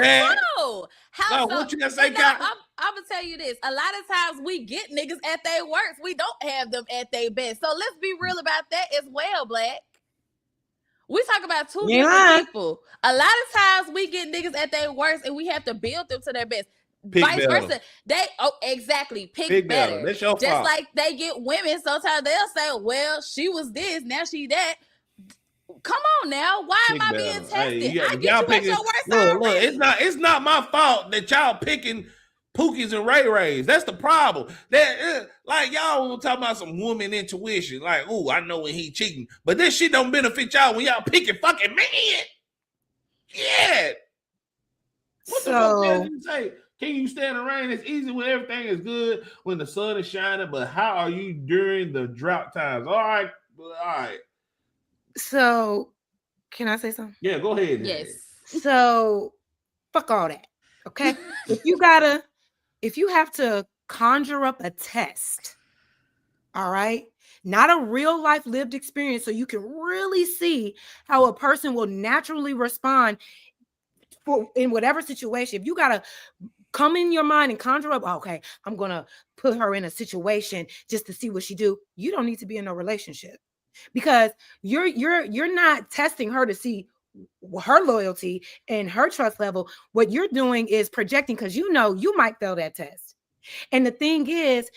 so? How so? What you gonna say, Kai? I'm gonna tell you this. A lot of times we get niggas at their worst. We don't have them at their best. So let's be real about that as well, Black. We talk about two different people. A lot of times we get niggas at their worst and we have to build them to their best. Vice versa. Exactly. Pick better. That's your Just fault. like they get women, sometimes they'll say, well, she was this, now she that. Come on now. Why am I being tested? I get you at your worst already. It's not my fault that y'all picking Pookies and Ray Rays. That's the problem. Like y'all talking about some woman intuition. Like, ooh, I know when he cheating. But this shit don't benefit y'all when y'all picking fucking men. Yeah. What the fuck did you say? Can you stand the rain? It's easy when everything is good, when the sun is shining, but how are you during the drought times? All right. So, can I say something? Yeah, go ahead. Yes. So, fuck all that. Okay. if you have to conjure up a test, All right. Not a real life lived experience. So you can really see how a person will naturally respond in whatever situation. If you got to come in your mind and conjure up, okay, I'm going to put her in a situation just to see what she do. You don't need to be in a relationship, because you're not testing her to see her loyalty and her trust level. What you're doing is projecting, because you know you might fail that test. And the thing is,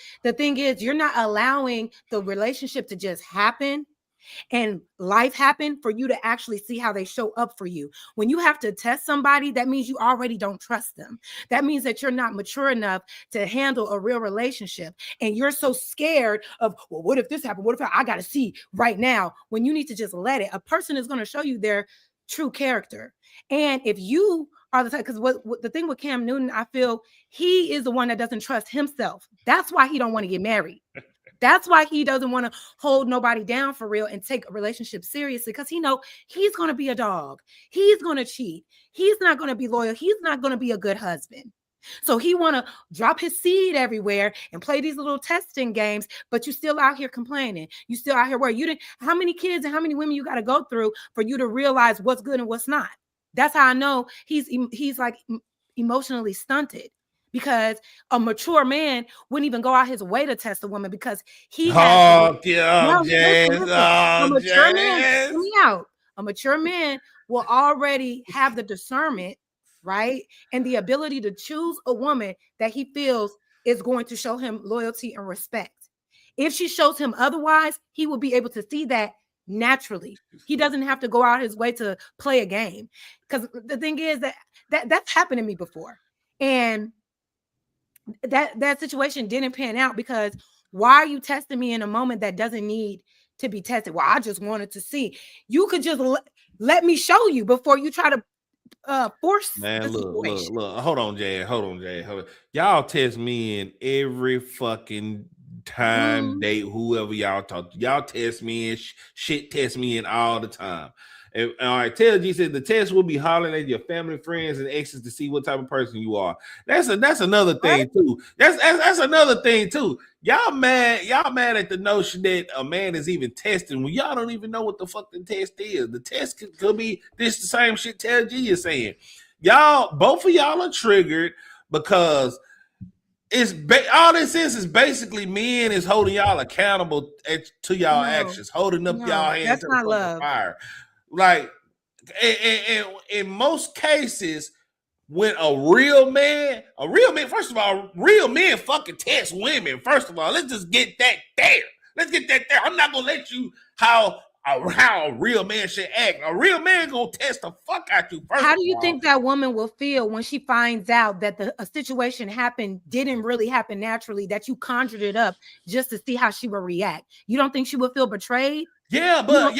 you're not allowing the relationship to just happen and life happen for you to actually see how they show up for you. When you have to test somebody, that means you already don't trust them. That means that you're not mature enough to handle a real relationship. And you're so scared of, well, what if this happened? What if I got to see right now, when you need to just let it. A person is going to show you their true character. And if you are the type, because what the thing with Cam Newton, I feel he is the one that doesn't trust himself. That's why he don't want to get married. That's why he doesn't want to hold nobody down for real and take a relationship seriously, because he know he's going to be a dog. He's going to cheat. He's not going to be loyal. He's not going to be a good husband. So he want to drop his seed everywhere and play these little testing games, but you still out here complaining. You still out here where you didn't, how many kids and how many women you got to go through for you to realize what's good and what's not. That's how I know he's like emotionally stunted, because a mature man wouldn't even go out his way to test a woman, because he has listen. A mature man, hear me out. A mature man will already have the discernment, right? And the ability to choose a woman that he feels is going to show him loyalty and respect. If she shows him otherwise, he will be able to see that naturally. He doesn't have to go out his way to play a game. Because the thing is that's happened to me before. And that situation didn't pan out, because why are you testing me in a moment that doesn't need to be tested? Well, I just wanted to see. You could just let me show you before you try to force. Man, look. Hold on, Jay. Y'all test me in every fucking time, date, whoever y'all talk to. Y'all test me in shit, test me in all the time. And all right, Taylor G said the test will be hollering at your family, friends, and exes to see what type of person you are. That's another thing too. That's another thing too. Y'all mad at the notion that a man is even testing when y'all don't even know what the fuck the test is. The test could be this the same shit Taylor G is saying. Both of y'all are triggered because all this is basically men is holding y'all accountable to y'all actions, holding up y'all hands to the fucking fire. Like, in most cases, when a real man, first of all, real men fucking test women. First of all, let's just get that there. I'm not gonna let you how a real man should act. A real man gonna test the fuck out you first. How do you think that woman will feel when she finds out that a situation didn't really happen naturally, that you conjured it up just to see how she will react? You don't think she would feel betrayed? Yeah, but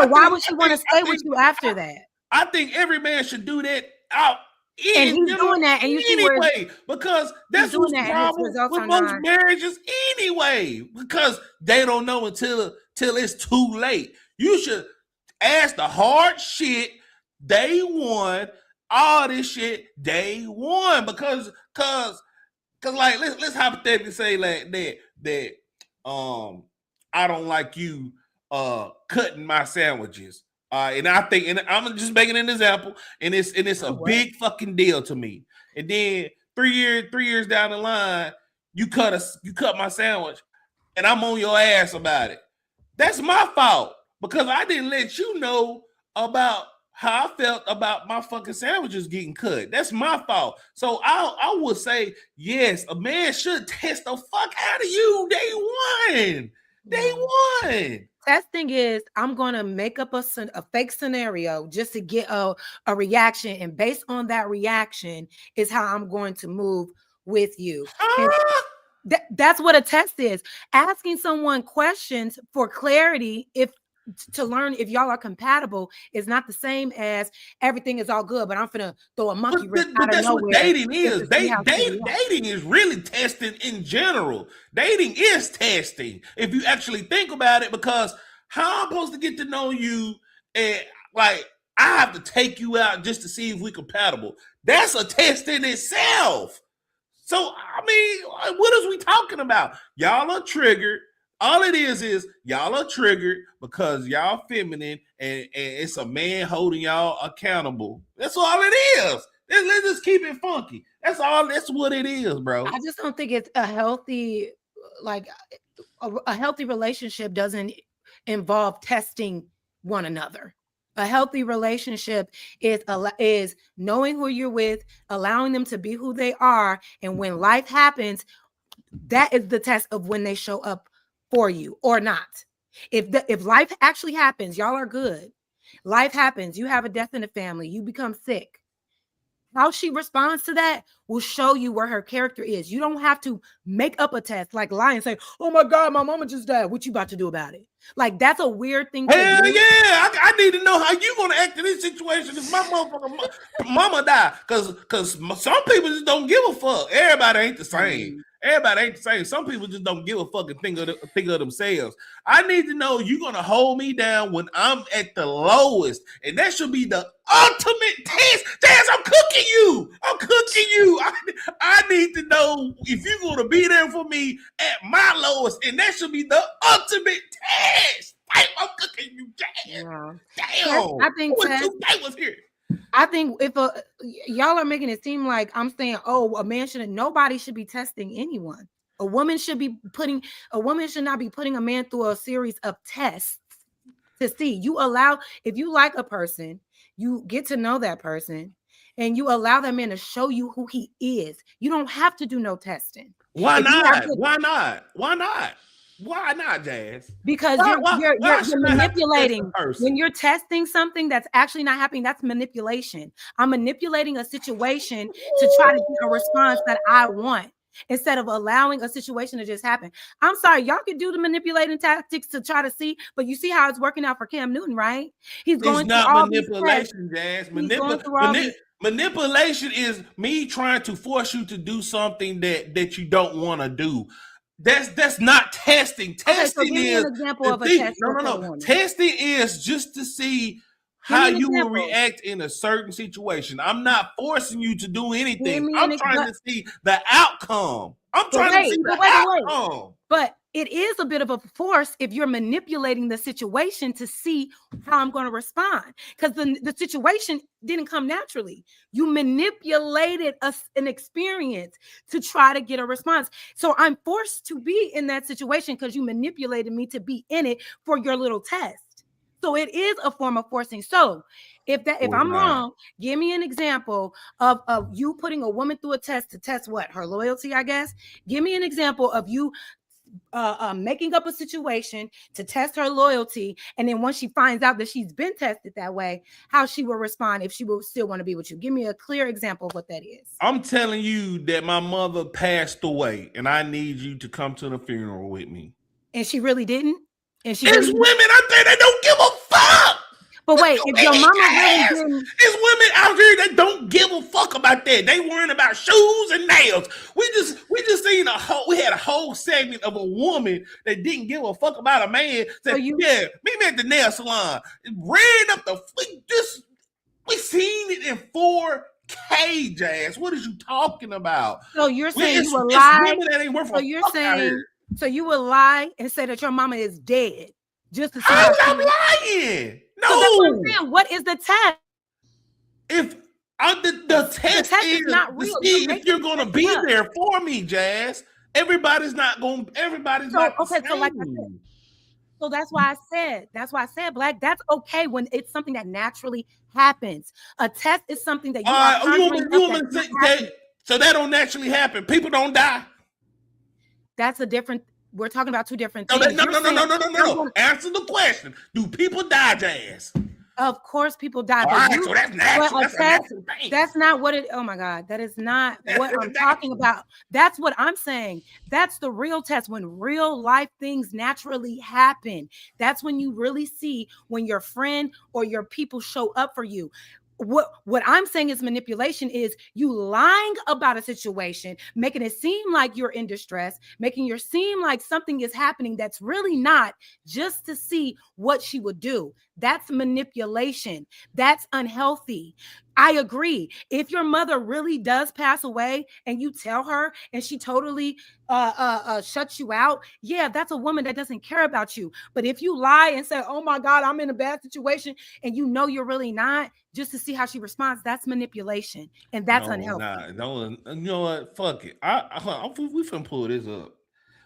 why would she want to stay with you after that? I think every man should do that out. And he's doing that, and you see anyway, because that's what's the problem with most marriages anyway, because they don't know until it's too late. You should ask the hard shit day one, all this shit day one, because like let's hypothetically say like that I don't like you cutting my sandwiches. And I think, and I'm just making an example, and it's a big fucking deal to me. And then 3 years down the line, you cut my sandwich, and I'm on your ass about it. That's my fault, because I didn't let you know about how I felt about my fucking sandwiches getting cut. That's my fault. So I would say, yes, a man should test the fuck out of you day one. Day one. Testing is, I'm going to make up a fake scenario just to get a reaction. And based on that reaction is how I'm going to move with you. That's what a test is. Asking someone questions for clarity, to learn if y'all are compatible, is not the same as everything is all good, but I'm finna throw a monkey wrench out of nowhere. That's what dating is. Dating is really testing in general. Dating is testing, if you actually think about it, because how I'm supposed to get to know you, and like I have to take you out just to see if we're compatible. That's a test in itself. So, I mean, what is we talking about? Y'all are triggered. All it is y'all are triggered because y'all feminine and it's a man holding y'all accountable. That's all it is. Let's just keep it funky. That's all. That's what it is, bro. I just don't think it's a healthy, like a healthy relationship doesn't involve testing one another. A healthy relationship is knowing who you're with, allowing them to be who they are, and when life happens, that is the test of when they show up for you or not. If life actually happens, y'all are good. Life happens. You have a death in the family. You become sick. How she responds to that will show you where her character is. You don't have to make up a test like lie and say, "Oh my God, my mama just died. What you about to do about it?" Like that's a weird thing. Hell yeah! I need to know how you gonna act in this situation if my motherfucking mama die. Cause some people just don't give a fuck. Everybody ain't the same. Everybody ain't the same. Some people just don't give a fuck and think of themselves. I need to know you're gonna hold me down when I'm at the lowest, and that should be the ultimate test. Daz, I'm cooking you. I'm cooking you. I need to know if you're gonna be there for me at my lowest, and that should be the ultimate test. I'm cooking you, Daz. Yeah. Damn. I think was here. I think if y'all are making it seem like I'm saying, oh, a man shouldn't, nobody should be testing anyone. A woman should not be putting a man through a series of tests to see. If you like a person, you get to know that person and you allow that man to show you who he is. You don't have to do no testing. Why not? Why not? Why not? Why not, Jazz? Because you're manipulating. When you're testing something that's actually not happening, that's manipulation. I'm manipulating a situation to try to get a response that I want instead of allowing a situation to just happen. I'm sorry, y'all could do the manipulating tactics to try to see, but you see how it's working out for Cam Newton, right? He's going through all manipulation, Jazz. Manipulation is me trying to force you to do something that you don't want to do. That's not testing. Testing is an example of a test. No. Testing is just to see how you will react in a certain situation. I'm not forcing you to do anything. I'm trying to see the outcome. I'm trying to see the outcome. But it is a bit of a force if you're manipulating the situation to see how I'm going to respond, because the situation didn't come naturally. You manipulated an experience to try to get a response. So I'm forced to be in that situation because you manipulated me to be in it for your little test. So it is a form of forcing. So if I'm wrong, give me an example of you putting a woman through a test to test what? Her loyalty, I guess. Give me an example of you making up a situation to test her loyalty, and then once she finds out that she's been tested that way, how she will respond if she will still want to be with you. Give me a clear example of what that is. I'm telling you that my mother passed away, and I need you to come to the funeral with me. And she really didn't. And there's women out there that don't give a fuck. But wait, if your mama really didn't, there's women out here that don't give a fuck about that. They worrying about shoes and nails. We just seen we had a whole segment of a woman that didn't give a fuck about a man. Said, meet me at the nail salon. Ran up the we seen it in 4K, Jazz. What is you talking about? So you're saying you will lie? That ain't worth so you're saying so you will lie and say that your mama is dead just to see? I'm not lying. No, so that's what I'm saying. What is the test? If the test is not real, to see if you're gonna be there for me, Jazz. Everybody's not going. Everybody's not. Okay, so like I said, so that's why I said, Black. That's okay when it's something that naturally happens. A test is something that you so that don't naturally happen. People don't die. That's a different. We're talking about two different things. No. Answer the question. Do people die, Jazz? Of course, people die. So that's natural. That's not what it. Oh my God, that is not what I'm talking about. That's what I'm saying. That's the real test. When real life things naturally happen, that's when you really see when your friend or your people show up for you. What I'm saying is manipulation is you lying about a situation, making it seem like you're in distress, making it seem like something is happening that's really not, just to see what she would do. That's manipulation. That's unhealthy. I agree. If your mother really does pass away and you tell her and she totally shuts you out, yeah, that's a woman that doesn't care about you. But if you lie and say, oh my God, I'm in a bad situation, and you know you're really not, just to see how she responds, that's manipulation. And that's unhealthy. No, you know what? Fuck it. We finna pull this up.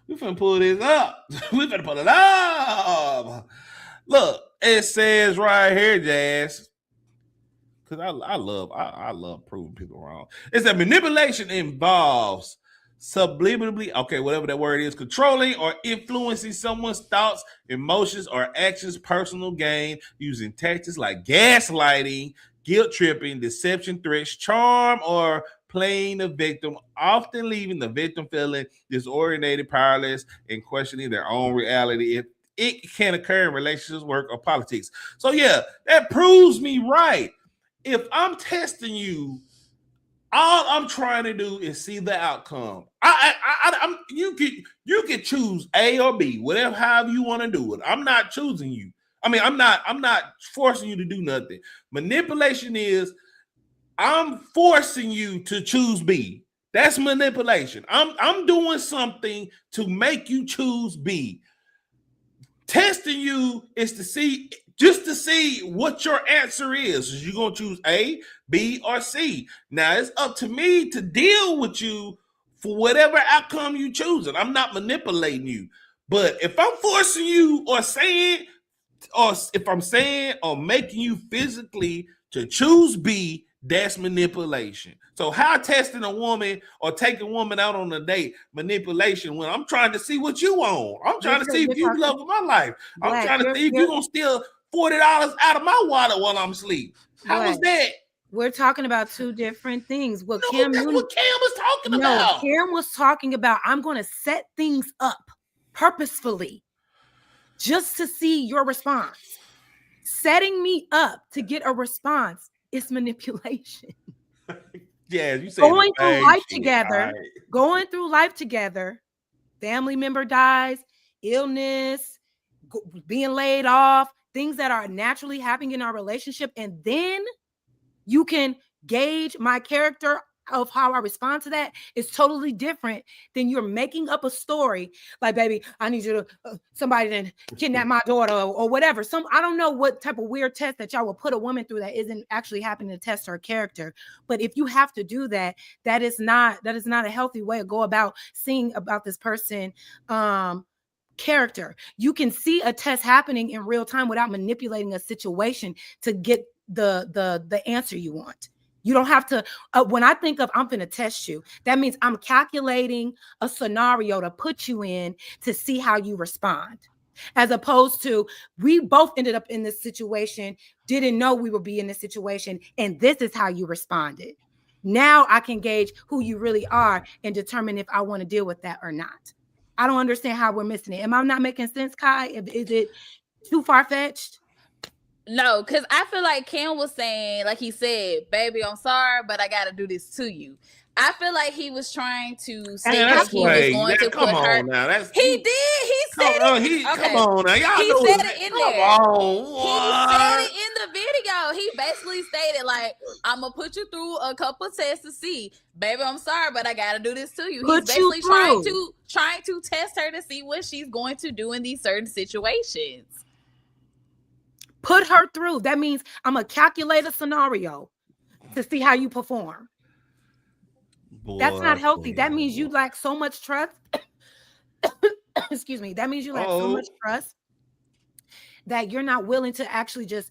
We finna pull this up. We finna pull it up. Look, it says right here, Jazz. Because I love proving people wrong. It's that manipulation involves subliminally, okay, whatever that word is, controlling or influencing someone's thoughts, emotions, or actions, personal gain, using tactics like gaslighting, guilt tripping, deception, threats, charm, or playing the victim, often leaving the victim feeling disoriented, powerless, and questioning their own reality. It can occur in relationships, work, or politics. So yeah, that proves me right. If I'm testing you, all I'm trying to do is see the outcome. You can choose A or B, whatever, however you want to do it. I'm not choosing you. I mean, I'm not forcing you to do nothing. Manipulation is I'm forcing you to choose B. That's manipulation. I'm doing something to make you choose B. Testing you is to see what your answer is. Is you gonna choose A, B, or C? Now it's up to me to deal with you for whatever outcome you choose. I'm not manipulating you. But if I'm forcing you or if I'm saying or making you physically to choose B, that's manipulation. So how testing a woman or taking a woman out on a date, manipulation, when I'm trying to see what you want. I'm trying to see if you love my life. I'm trying to see if you're going to steal $40 out of my wallet while I'm asleep. How was that? We're talking about two different things. That's what Cam was talking about. Cam was talking about, I'm going to set things up purposefully just to see your response. Setting me up to get a response is manipulation. Yeah, you say going through life together, family member dies, illness, being laid off, things that are naturally happening in our relationship, and then you can gauge my character of how I respond to that is totally different than you're making up a story like, baby, I need you to somebody to kidnap my daughter or whatever. I don't know what type of weird test that y'all will put a woman through that isn't actually happening to test her character. But if you have to do that, that is not a healthy way to go about seeing about this person character. You can see a test happening in real time without manipulating a situation to get the answer you want. You don't have to, when I think of I'm going to test you, that means I'm calculating a scenario to put you in to see how you respond. As opposed to, we both ended up in this situation, didn't know we would be in this situation, and this is how you responded. Now I can gauge who you really are and determine if I want to deal with that or not. I don't understand how we're missing it. Am I not making sense, Kai? Is it too far-fetched? No, because I feel like Cam was saying, like he said, baby, I'm sorry, but I got to do this to you. I feel like he was trying to say that he was going to put her. He did. He said it. Come on now. Y'all he know said it in there. He said it in the video. He basically stated, like, I'm going to put you through a couple tests to see. Baby, I'm sorry, but I got to do this to you. He's basically trying to test her to see what she's going to do in these certain situations. Put her through. That means I'm going to calculate a scenario to see how you perform. That's not healthy. That means you lack so much trust. Excuse me. That means you lack so much trust that you're not willing to actually just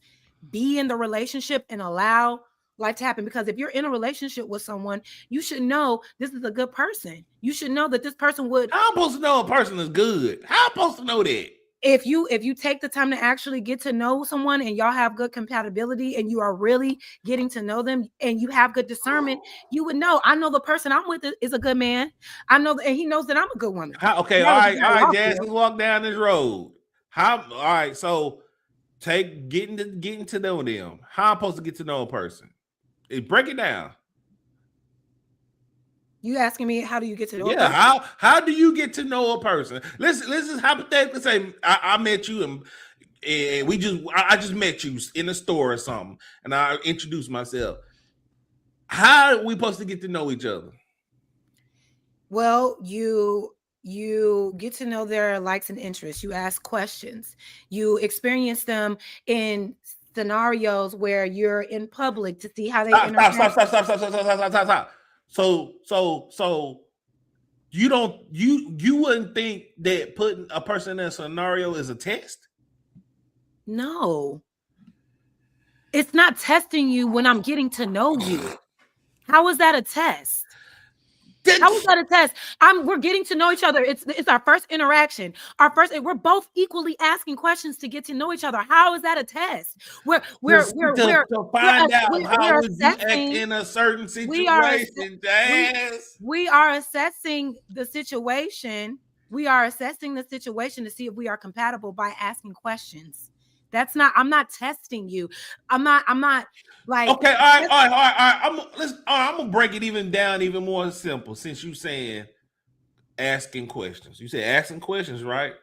be in the relationship and allow life to happen. Because if you're in a relationship with someone, you should know this is a good person. You should know that this person would. How am I supposed to know a person is good? How am I supposed to know that? If you take the time to actually get to know someone and y'all have good compatibility and you are really getting to know them and you have good discernment, you would know, I know the person I'm with is a good man. I know, and he knows that I'm a good woman. All right, Jazz, let's walk down this road. All right, so getting to know them. How am I supposed to get to know a person? Break it down. You asking me how do you get to know a person? How do you get to know a person? Let's just hypothetically say I met you and I just met you in the store or something, and I introduced myself. How are we supposed to get to know each other? Well, you get to know their likes and interests. You ask questions. You experience them in scenarios where you're in public to see how they interact. Stop. So you wouldn't think that putting a person in a scenario is a test? No. It's not testing you when I'm getting to know you. How is that a test? How is that a test? We're getting to know each other. It's our first interaction. We're both equally asking questions to get to know each other. How is that a test? We're to find out how would you act in a certain situation, Jazz. We are assessing the situation. We are assessing the situation to see if we are compatible by asking questions. I'm not testing you. I'm not like, okay, all right. I'm gonna break it even down even more simple. Since you saying asking questions, you say asking questions, right?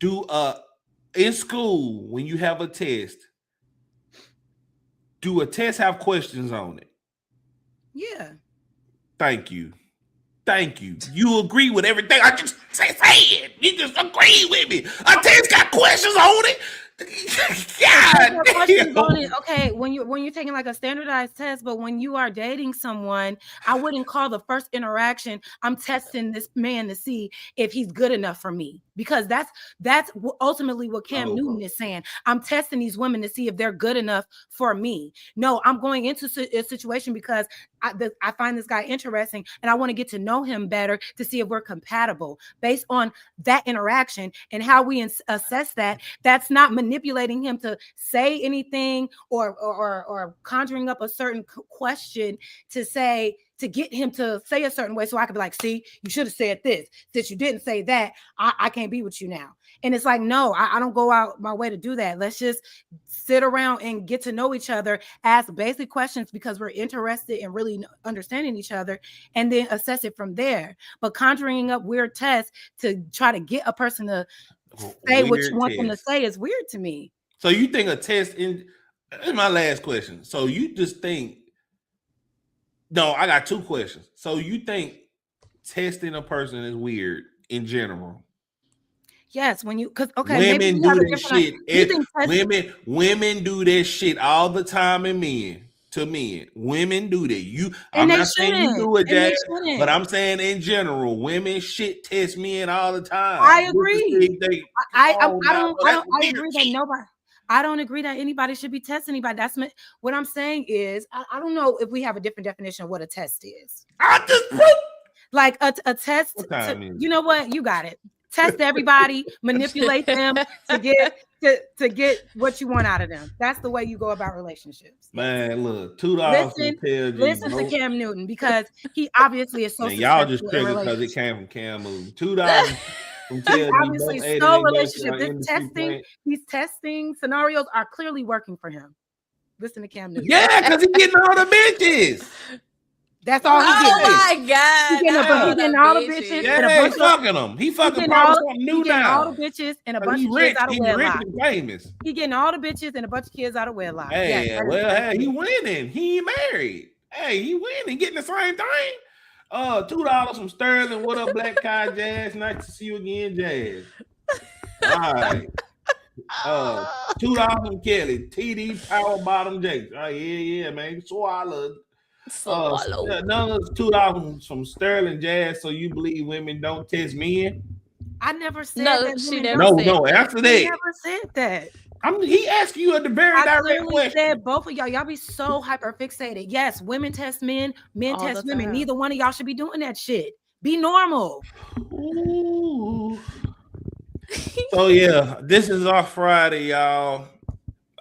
In school when you have a test, do a test have questions on it? Yeah. Thank you. You agree with everything I just said. You just agree with me. A test got questions on it. God damn. Okay, when you're taking like a standardized test, but when you are dating someone, I wouldn't call the first interaction, I'm testing this man to see if he's good enough for me, because that's ultimately what Cam Newton is saying. I'm testing these women to see if they're good enough for me. No, I'm going into a situation because I find this guy interesting and I want to get to know him better to see if we're compatible. Based on that interaction and how we assess that, that's not manipulating him to say anything or conjuring up a certain question to get him to say a certain way, so I could be like, see, you should have said this. Since you didn't say that, I can't be with you now. And it's like, no, I don't go out my way to do that. Let's just sit around and get to know each other, ask basic questions because we're interested in really understanding each other, and then assess it from there. But conjuring up weird tests to try to get a person to say what you want them to say is weird to me. So you think a test in my last question. So you just think, no, I got two questions. So you think testing a person is weird in general? Yes, women do this shit. Women do this shit all the time, and men. Women do that. I'm not saying you do it, Jack, but I'm saying in general, women shit test men all the time. I agree. I don't agree that anybody should be testing anybody. That's what I'm saying is I don't know if we have a different definition of what a test is. Like a test. You know what? You got it. Test everybody, manipulate them to get what you want out of them. That's the way you go about relationships. Man, look, $2. Listen to Cam Newton, because he obviously is so. Man, y'all just triggered because it came from Cam Newton. $2 from obviously so relationship. These testing scenarios are clearly working for him. Listen to Cam Newton. Yeah, because he's getting all the bitches. That's all he gets. Oh my God. He getting all the bitches. Yeah, he's fucking them. He fucking probably something new now. All the bitches and a bunch of kids out of wedlock. He getting all the bitches and a bunch of kids out of wedlock. Hey, he winning. He ain't married. Hey, he winning. Getting the same thing. $2 from Sterling. What up, Black Kai Jazz? Nice to see you again, Jazz. All right. $2 from Kelly. TD Power Bottom Jake. Oh, yeah, man. Swallowed. Another $2 from Sterling Jazz. So you believe women don't test men? I never said that. She never said that. After that, I never said that. He asked you a very direct question. Said both of y'all be so hyper fixated. Yes, women test men test women. Neither one of y'all should be doing that shit. Be normal. Ooh. So yeah, this is our Friday, y'all.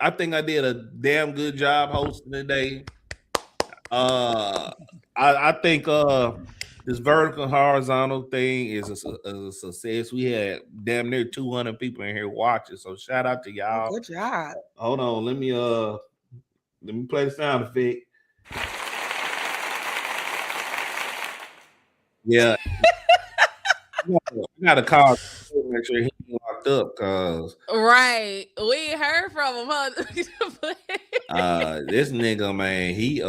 I think I did a damn good job hosting today. I think this vertical horizontal thing is a success. We had damn near 200 people in here watching, so shout out to y'all. Good job. Hold on, let me play the sound effect. Yeah. I got a call make sure he locked up, cause Right. We ain't heard from him, huh? this nigga, man, he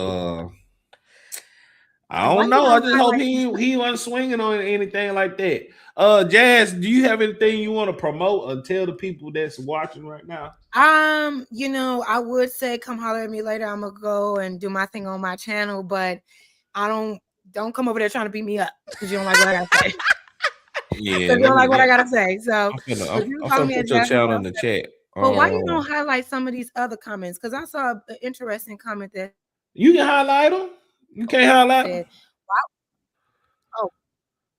I Why don't you know. I gonna just hope highlight- he wasn't swinging on anything like that. Jazz, do you have anything you want to promote or tell the people that's watching right now? You know, I would say come holler at me later. I'm gonna go and do my thing on my channel, but I don't come over there trying to beat me up because you don't like what I gotta say. Yeah, you don't like what I gotta say. So I'm gonna put your channel in the chat. But why you don't highlight some of these other comments? Because I saw an interesting comment that you can highlight them. You can't highlight them. Oh,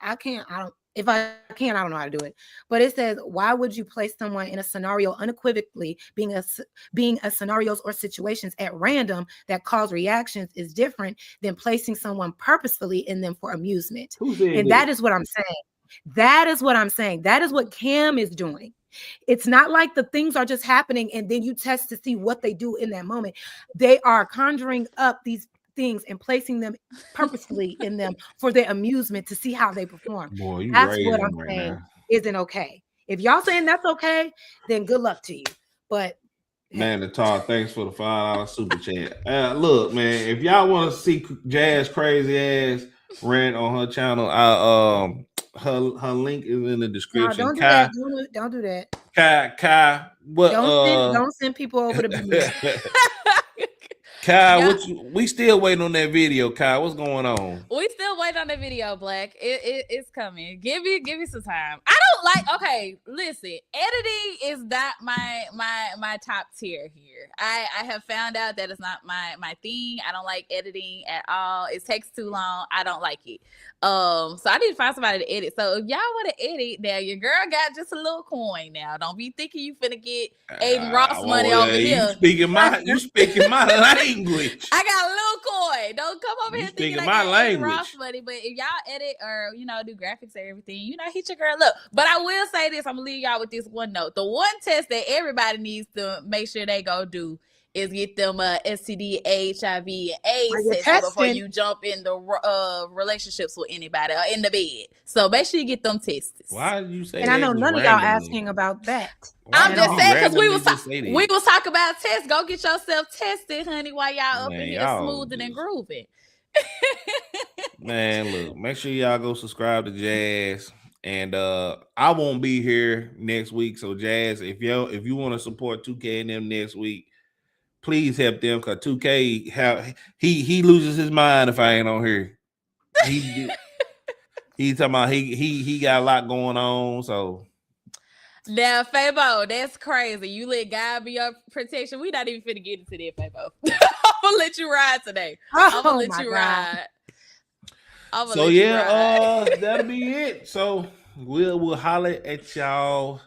I can't. I don't. If I can, I don't know how to do it. But it says, why would you place someone in a scenario unequivocally being a scenarios or situations at random that cause reactions is different than placing someone purposefully in them for amusement? And that is what I'm saying. That is what I'm saying. That is what Cam is doing. It's not like the things are just happening and then you test to see what they do in that moment. They are conjuring up these things and placing them purposefully in them for their amusement to see how they perform. Boy, that's what I'm saying isn't okay. If y'all saying that's okay, then good luck to you. But man, Natar, thanks for the $5 super chat. Look, man, if y'all want to see Jazz crazy ass rant on her channel, her link is in the description. No, don't do that. Don't do that. Kai, what? Don't send people over to be. Kai, we still waiting on that video. Kai, what's going on? We still waiting on the video, Black. It's coming. Give me some time. I don't like. Okay, listen. Editing is not my top tier here. I have found out that it's not my thing. I don't like editing at all. It takes too long. I don't like it. So I need to find somebody to edit. So if y'all want to edit, now your girl got just a little coin. Now don't be thinking you finna get Aiden Ross money over here. You speaking my language. I got a little coin. Don't come over here thinking I got Aiden Ross money. But if y'all edit or do graphics or everything, hit your girl up. But I will say this: I'm gonna leave y'all with this one note. The one test that everybody needs to make sure they go do is get them STD, HIV, and AIDS test before you jump in the relationships with anybody or in the bed. So make sure you get them tested. Why did you say? And I know none of y'all asking about that. I'm just saying because we was talking about tests. Go get yourself tested, honey, while y'all up in here smoothing and grooving. Man, look, make sure y'all go subscribe to Jazz. And I won't be here next week. So Jazz, if you want to support 2K and them next week, please help them, because 2K he loses his mind if I ain't on here. He's talking about he got a lot going on. So now, Fabo, that's crazy. You let God be your protection. We not even finna get into that, Fabo. I'm gonna let you ride today. I'm gonna let you ride. So yeah, that'll be it. So we'll holler at y'all.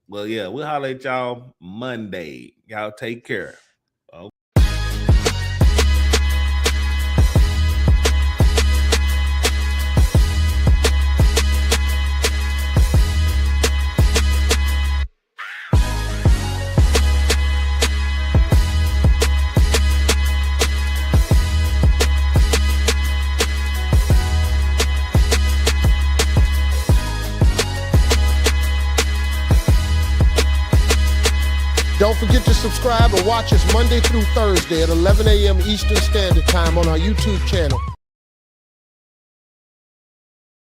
Well, yeah, we'll holler at y'all Monday. Y'all take care. Don't forget to subscribe and watch us Monday through Thursday at 11 a.m. Eastern Standard Time on our YouTube channel.